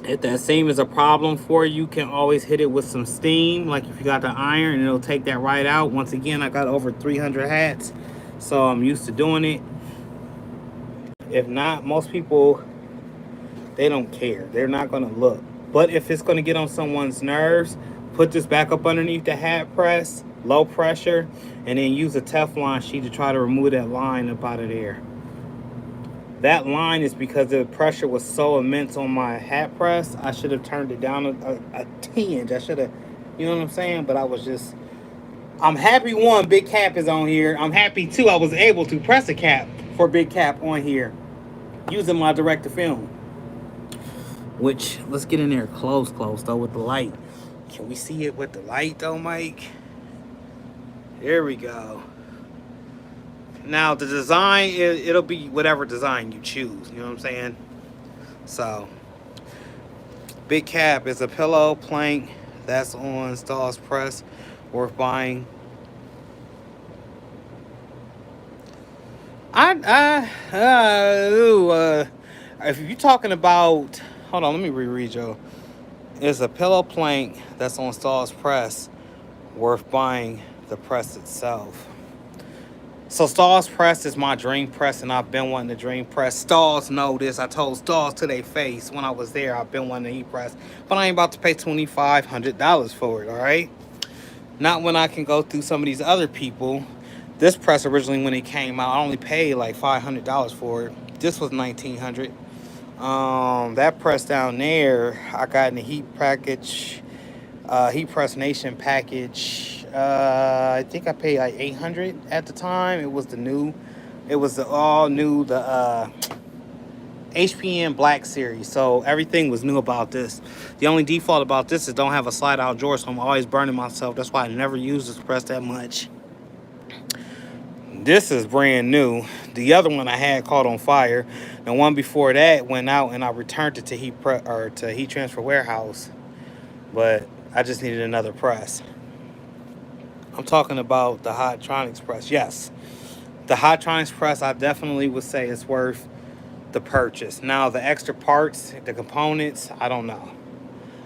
If that seam is a problem for you, you can always hit it with some steam. Like if you got the iron, and it'll take that right out. Once again, I got over 300 hats, so I'm used to doing it. If not, most people, they don't care. They're not gonna look. But if it's gonna get on someone's nerves, put this back up underneath the hat press, low pressure, and then use a Teflon sheet to try to remove that line up out of there. That line is because the pressure was so immense on my hat press. I should have turned it down a tinge. I should have, you know what I'm saying? But I'm happy one, Big Cap is on here. I'm happy two, I was able to press a cap for Big Cap on here using my direct-to-film. Which, let's get in there close though with the light. Can we see it with the light though, Mike? There we go. Now the design, it'll be whatever design you choose, you know what I'm saying? So, Big Cap is a pillow plank that's on Stall's Press, worth buying. If you're talking about, hold on, let me reread you. It's a pillow plank that's on Stall's Press, worth buying the press itself. So Stahl's press is my dream press, and I've been wanting the dream press. Stahl's know this. I told Stahl's to their face when I was there, I've been wanting the heat press, but I ain't about to pay $2,500 for it, all right? Not when I can go through some of these other people. This press originally, when it came out, I only paid like $500 for it. This was $1,900. That press down there, I got in the heat package, Heat Press Nation package. I think I paid like $800 at the time. It was the all new, the HPN Black Series. So everything was new about this. The only default about this is don't have a slide out drawer, so I'm always burning myself. That's why I never use this press that much. This is brand new. The other one I had caught on fire. The one before that went out, and I returned it to Heat Transfer Warehouse. But I just needed another press. I'm talking about the Hottronics press. Yes, the Hottronics press, I definitely would say it's worth the purchase. Now, the extra parts, the components, I don't know.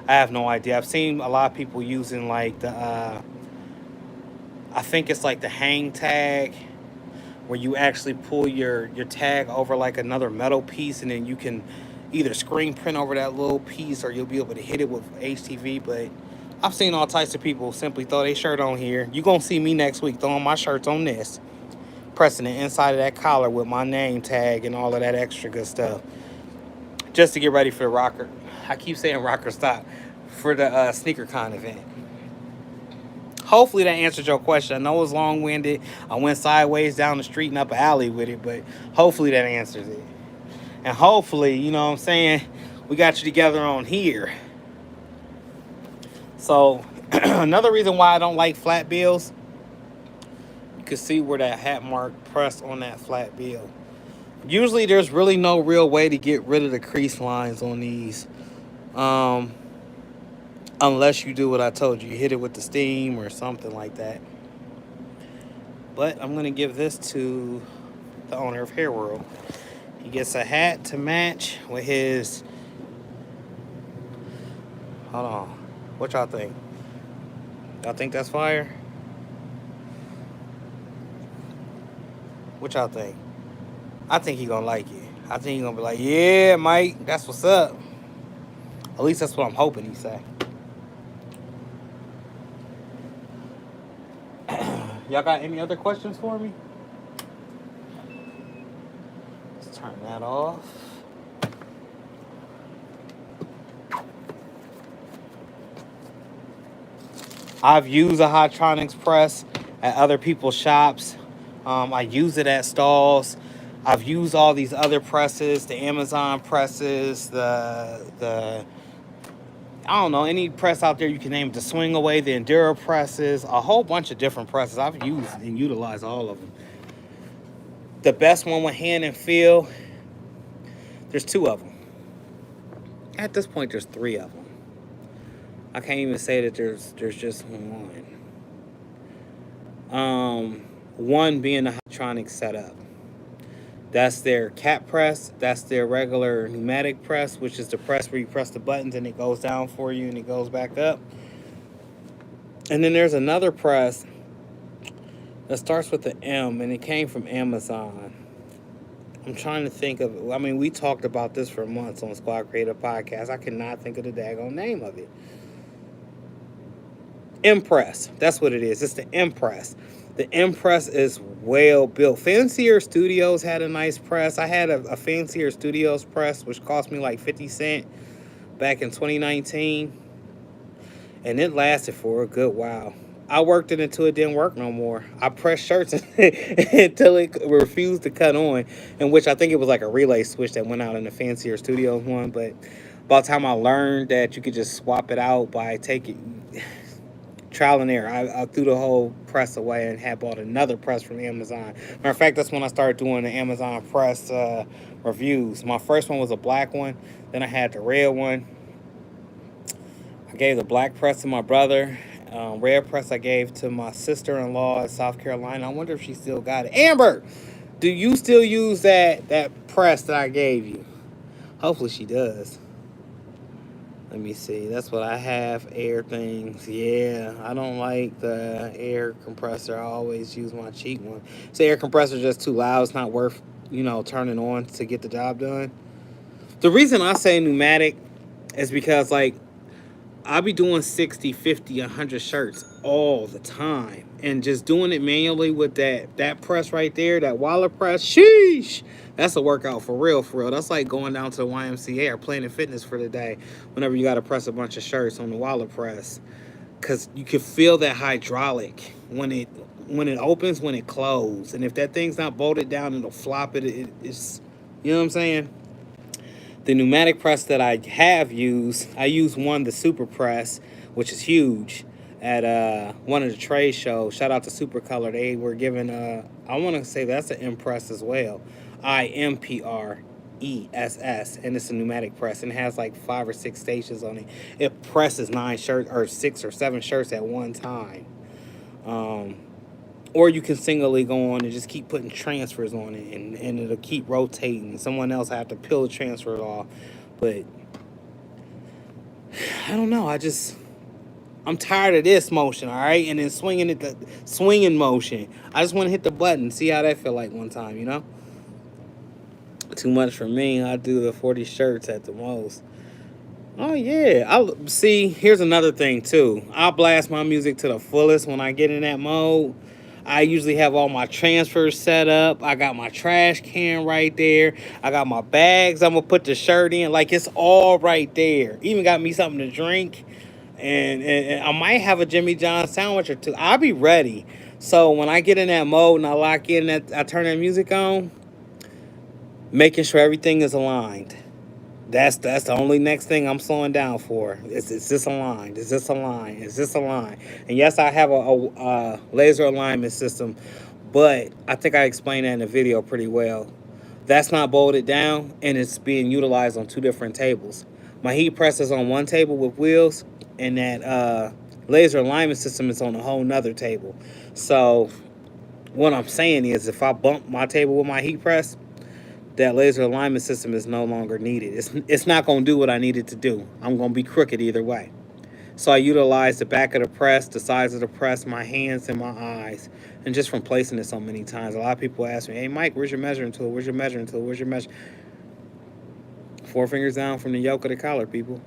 I have no idea. I've seen a lot of people using like the, I think it's like the hang tag, where you actually pull your tag over like another metal piece, and then you can either screen print over that little piece, or you'll be able to hit it with HTV. But I've seen all types of people simply throw their shirt on here. You're going to see me next week throwing my shirts on this, pressing the inside of that collar with my name tag and all of that extra good stuff, just to get ready for the rocker. I keep saying rocker stop, for the SneakerCon event. Hopefully that answered your question. I know it was long-winded. I went sideways down the street and up an alley with it, but hopefully that answers it. And hopefully, you know what I'm saying, we got you together on here. So another reason why I don't like flat bills, you can see where that hat mark pressed on that flat bill. Usually there's really no real way to get rid of the crease lines on these, unless you do what I told you. You hit it with the steam or something like that. But I'm going to give this to the owner of Hair World. He gets a hat to match with his... Hold on. What y'all think? Y'all think that's fire? What y'all think? I think he gonna like it. I think he gonna be like, yeah, Mike, that's what's up. At least that's what I'm hoping he say. Y'all got any other questions for me? Let's turn that off. I've used a Hottronics press at other people's shops. I use it at Stahl's. I've used all these other presses, the Amazon presses, the I don't know, any press out there you can name it, the Swing Away, the Enduro presses, a whole bunch of different presses. I've used and utilized all of them. The best one with hand and feel, there's 2 of them. At this point, there's 3 of them. I can't even say that there's just one. One being the Hottronics setup. That's their cap press. That's their regular pneumatic press, which is the press where you press the buttons and it goes down for you and it goes back up. And then there's another press that starts with the M, and it came from Amazon. I'm trying to think of, I mean, we talked about this for months on Squad Creative Podcast. I cannot think of the daggone name of it. Impress. That's what it is. It's the Impress. The Impress is well built. Fancier Studios had a nice press. I had a Fancier Studios press, which cost me like 50 cents back in 2019. And it lasted for a good while. I worked it until it didn't work no more. I pressed shirts until it refused to cut on, in which I think it was like a relay switch that went out in the Fancier Studios one. But by the time I learned that you could just swap it out by taking... trial and error. I threw the whole press away and had bought another press from Amazon. Matter of fact, that's when I started doing the Amazon press reviews. My first one was a black one. Then I had the red one. I gave the black press to my brother. Red press I gave to my sister-in-law in South Carolina. I wonder if she still got it. Amber, do you still use that press that I gave you? Hopefully she does. Let me see. That's what I have. Air things. Yeah, I don't like the air compressor. I always use my cheap one. So air compressor just too loud. It's not worth, turning on to get the job done. The reason I say pneumatic is because, like, I'll be doing 60, 50, 100 shirts all the time. And just doing it manually with that press right there, that Waller press, sheesh, that's a workout for real, for real. That's like going down to the YMCA or Planet Fitness for the day whenever you got to press a bunch of shirts on the Waller press. Because you can feel that hydraulic when it opens, when it closes. And if that thing's not bolted down, it'll flop it's, you know what I'm saying? The pneumatic press that I have used, I use one, the Super Press, which is huge, at one of the trade shows. Shout out to Super Color. They were giving, I want to say that's an Impress as well. IMPRESS, and it's a pneumatic press, and it has like 5 or 6 stations on it. It presses 9 shirts, or 6 or 7 shirts at one time. Or you can singly go on and just keep putting transfers on it, and it'll keep rotating. Someone else have to peel the transfer off. But I don't know. I'm tired of this motion, all right? And then swinging motion. I just want to hit the button, see how that feel like one time, Too much for me. I do the 40 shirts at the most. Oh, yeah. See, here's another thing, too. I'll blast my music to the fullest when I get in that mode. I usually have all my transfers set up. I got my trash can right there. I got my bags I'm going to put the shirt in. Like, it's all right there. Even got me something to drink. And I might have a Jimmy John sandwich or two. I'll be ready. So when I get in that mode and I lock in, I turn that music on, making sure everything is aligned. That's the only next thing I'm slowing down for. Is this aligned? Is this aligned? Is this aligned? And yes, I have a laser alignment system, but I think I explained that in the video pretty well. That's not bolted down, and it's being utilized on 2 different tables. My heat press is on one table with wheels, and that laser alignment system is on a whole nother table. So what I'm saying is, if I bump my table with my heat press, that laser alignment system is no longer needed. It's not going to do what I need it to do. I'm going to be crooked either way. So I utilize the back of the press, the sides of the press, my hands, and my eyes. And just from placing it so many times, a lot of people ask me, hey, Mike, where's your measuring tool? Where's your measuring tool? Where's your measure? 4 fingers down from the yoke of the collar, people.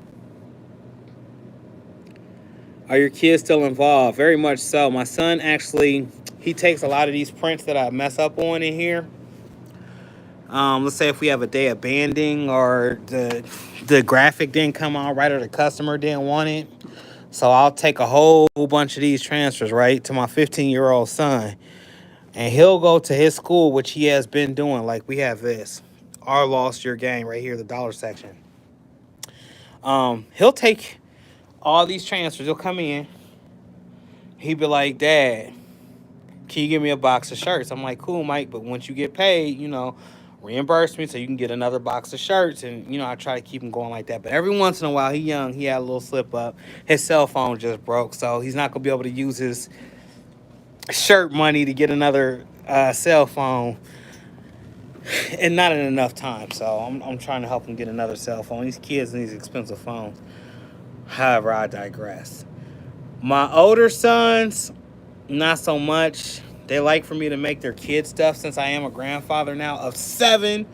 Are your kids still involved? Very much so. My son actually, he takes a lot of these prints that I mess up on in here. Let's say if we have a day of banding, or the graphic didn't come out right, or the customer didn't want it. So I'll take a whole bunch of these transfers, right, to my 15-year-old son. And he'll go to his school, which he has been doing. Like, we have this. Our Lost Your Game right here, the dollar section. He'll take all these transfers. He'll come in. He'd be like, Dad, can you give me a box of shirts? I'm like, cool, Mike, but once you get paid, reimburse me so you can get another box of shirts. And, I try to keep him going like that. But every once in a while, he young, he had a little slip up. His cell phone just broke, so he's not going to be able to use his shirt money to get another cell phone. And not in enough time. So I'm trying to help him get another cell phone. These kids need these expensive phones. However, I digress. My older sons, not so much. They like for me to make their kid stuff, since I am a grandfather now of 7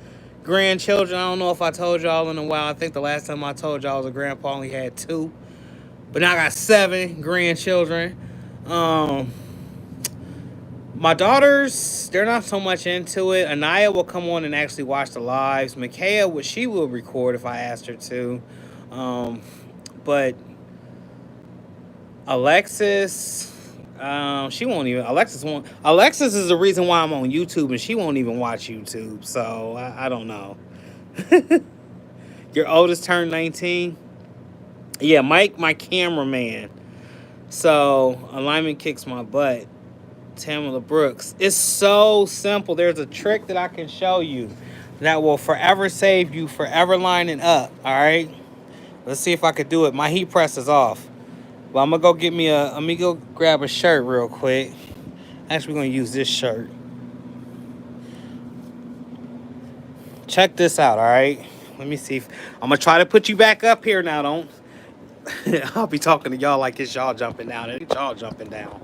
grandchildren. I don't know if I told y'all in a while. I think the last time I told y'all I was a grandpa, I only had 2. But now I got 7 grandchildren. My daughters, they're not so much into it. Anaya will come on and actually watch the lives. Micaiah, she will record if I asked her to. But Alexis... she won't even. Alexis is the reason why I'm on YouTube, and she won't even watch YouTube. So I don't know. Your oldest turned 19. Yeah, Mike, my cameraman. So alignment kicks my butt. Tamala Brooks. It's so simple. There's a trick that I can show you that will forever save you, forever lining up. All right. Let's see if I could do it. My heat press is off. Well, I'm gonna go let me go grab a shirt real quick. Actually, we're gonna use this shirt. Check this out, all right? Let me see if I'm gonna try to put you back up here now. I'll be talking to y'all like it's y'all jumping down. It's y'all jumping down.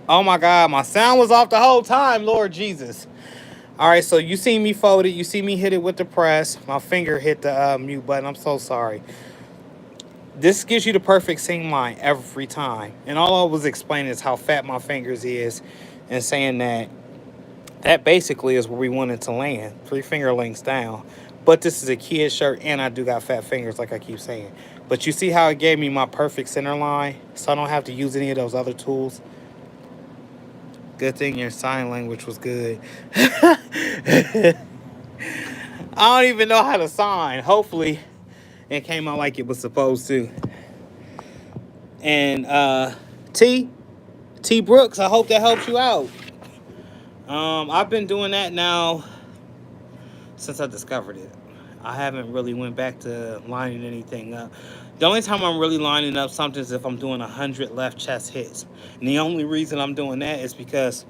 Oh my God, my sound was off the whole time, Lord Jesus. All right, so you see me fold it. You see me hit it with the press. My finger hit the mute button. I'm so sorry. This gives you the perfect seam line every time. And all I was explaining is how fat my fingers is and saying that that basically is where we wanted to land, 3 finger lengths down. But this is a kid shirt and I do got fat fingers like I keep saying. But you see how it gave me my perfect center line so I don't have to use any of those other tools. Good thing your sign language was good. I don't even know how to sign. Hopefully it came out like it was supposed to. And T Brooks, I hope that helps you out. I've been doing that now since I discovered it. I haven't really went back to lining anything up. The only time I'm really lining up something is if I'm doing 100 left chest hits. And the only reason I'm doing that is because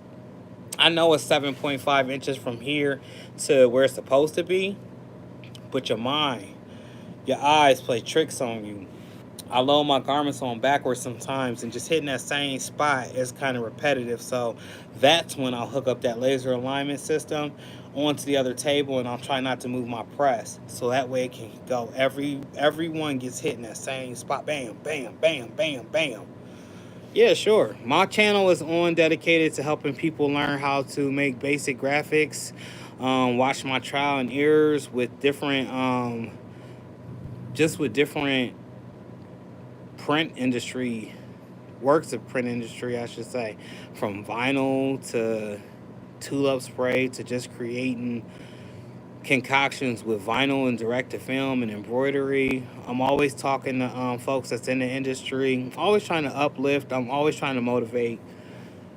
I know it's 7.5 inches from here to where it's supposed to be. But your mind, your eyes play tricks on you. I load my garments on backwards sometimes, and just hitting that same spot is kind of repetitive. So that's when I'll hook up that laser alignment system onto the other table, and I'll try not to move my press. So that way it can go, everyone gets hit in that same spot. Bam, bam, bam, bam, bam. Yeah, sure. My channel is dedicated to helping people learn how to make basic graphics. Watch my trial and errors with different, just with different print industry, works of print industry, I should say, from vinyl to tulip spray to just creating concoctions with vinyl and direct to film and embroidery. I'm always talking to folks that's in the industry, always trying to uplift. I'm always trying to motivate,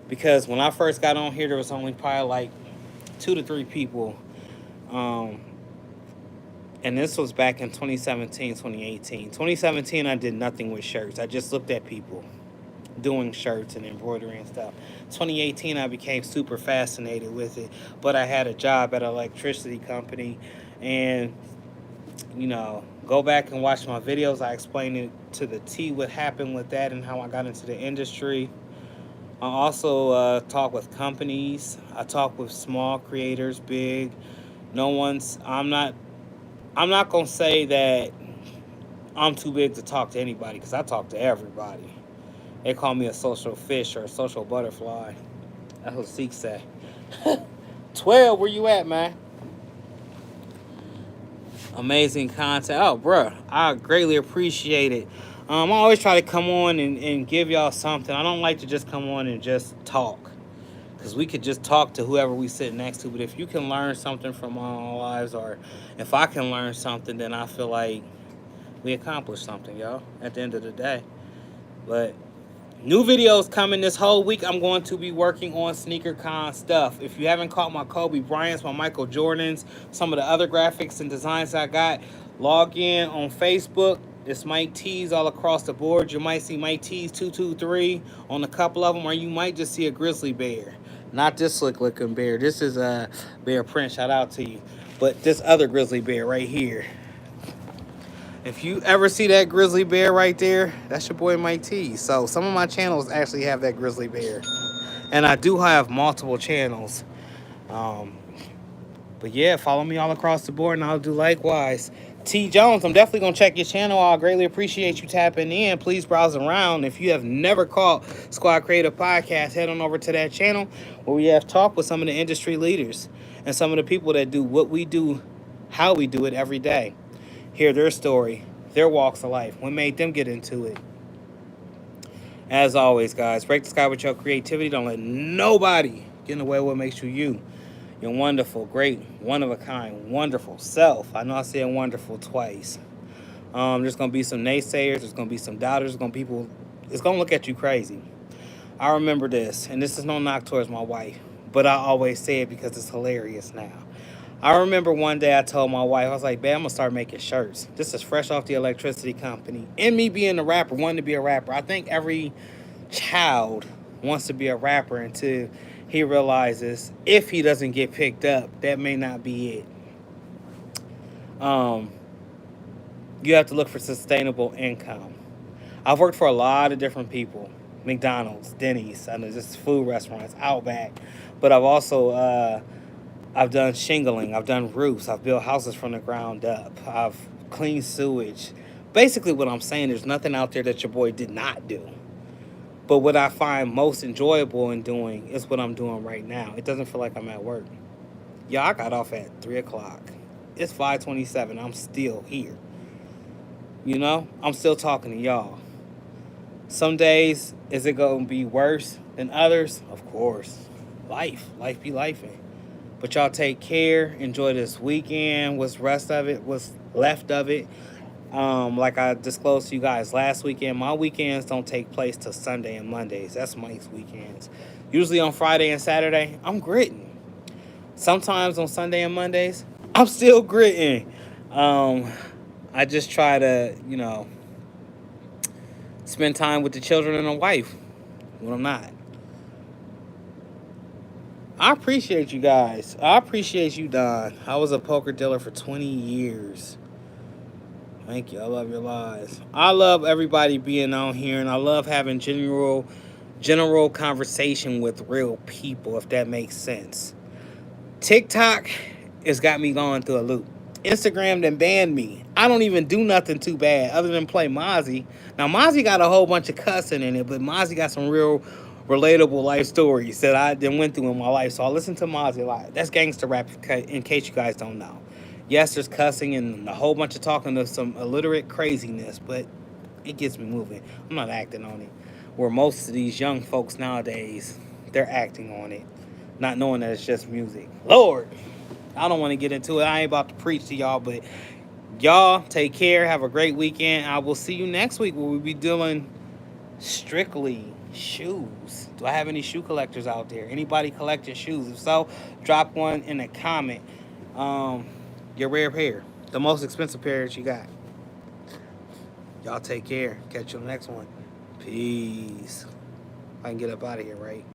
because when I first got on here, there was only probably like 2 to 3 people. Um, And this was back in 2017, 2018. 2017, I did nothing with shirts. I just looked at people doing shirts and embroidery and stuff. 2018, I became super fascinated with it. But I had a job at an electricity company. And, go back and watch my videos. I explained it to the T what happened with that and how I got into the industry. I also talk with companies. I talk with small creators, big. I'm not gonna say that I'm too big to talk to anybody because I talk to everybody. They call me a social fish or a social butterfly. That's what Zeke say. 12, where you at, man? Amazing content. Oh, bruh, I greatly appreciate it. I always try to come on and give y'all something. I don't like to just come on and just talk. Because we could just talk to whoever we sit next to. But if you can learn something from our lives, or if I can learn something, then I feel like we accomplished something, y'all, at the end of the day. But new videos coming this whole week. I'm going to be working on SneakerCon stuff. If you haven't caught my Kobe Bryant's, my Michael Jordans, some of the other graphics and designs I got, log in on Facebook. It's Mike T's all across the board. You might see Mike T's 223 on a couple of them, or you might just see a grizzly bear. Not this slick looking bear. This is a bear print. Shout out to you. But this other grizzly bear right here. If you ever see that grizzly bear right there, that's your boy Mike T. So some of my channels actually have that grizzly bear. And I do have multiple channels. But yeah, follow me all across the board and I'll do likewise. T Jones, I'm definitely going to check your channel. I'll greatly appreciate you tapping in. Please browse around. If you have never caught Squad Creative Podcast, head on over to that channel where we have talked with some of the industry leaders and some of the people that do what we do, how we do it every day. Hear their story, their walks of life, what made them get into it. As always, guys, break the sky with your creativity. Don't let nobody get in the way of what makes you you. You're wonderful, great, one of a kind, wonderful self. I know I said wonderful twice. There's going to be some naysayers. There's going to be some doubters. There's going to be people. It's going to look at you crazy. I remember this, and this is no knock towards my wife, but I always say it because it's hilarious now. I remember one day I told my wife, I was like, babe, I'm going to start making shirts. This is fresh off the electricity company. And me being a rapper, wanting to be a rapper. I think every child wants to be a rapper until he realizes if he doesn't get picked up, that may not be it. You have to look for sustainable income. I've worked for a lot of different people. McDonald's, Denny's, I know just food restaurants, Outback. But I've also I've done shingling, I've done roofs, I've built houses from the ground up, I've cleaned sewage. Basically what I'm saying, there's nothing out there that your boy did not do. But what I find most enjoyable in doing is what I'm doing right now. It doesn't feel like I'm at work. Y'all, I got off at 3 o'clock. It's 5:27. I'm still here. I'm still talking to y'all. Some days, is it going to be worse than others? Of course. Life be lifing. But y'all take care. Enjoy this weekend. What's left of it. Like I disclosed to you guys last weekend, my weekends don't take place till Sunday and Mondays. That's Mike's weekends. Usually on Friday and Saturday, I'm gritting. Sometimes on Sunday and Mondays, I'm still gritting. I just try to, spend time with the children and the wife when I'm not. I appreciate you guys. I appreciate you, Don. I was a poker dealer for 20 years. Thank you. I love your lives. I love everybody being on here, and I love having general conversation with real people, if that makes sense. TikTok has got me going through a loop. Instagram done banned me. I don't even do nothing too bad other than play Mozzie. Now, Mozzie got a whole bunch of cussing in it, but Mozzie got some real relatable life stories that I done went through in my life. So I listen to Mozzie a lot. That's gangster rap, in case you guys don't know. Yes, there's cussing and a whole bunch of talking to some illiterate craziness, but it gets me moving. I'm not acting on it. Where most of these young folks nowadays, they're acting on it, not knowing that it's just music. Lord, I don't want to get into it. I ain't about to preach to y'all, but y'all take care. Have a great weekend. I will see you next week where we'll be doing strictly shoes. Do I have any shoe collectors out there? Anybody collecting shoes? If so, drop one in a comment. Your rare pair. The most expensive pair that you got. Y'all take care. Catch you on the next one. Peace. I can get up out of here, right?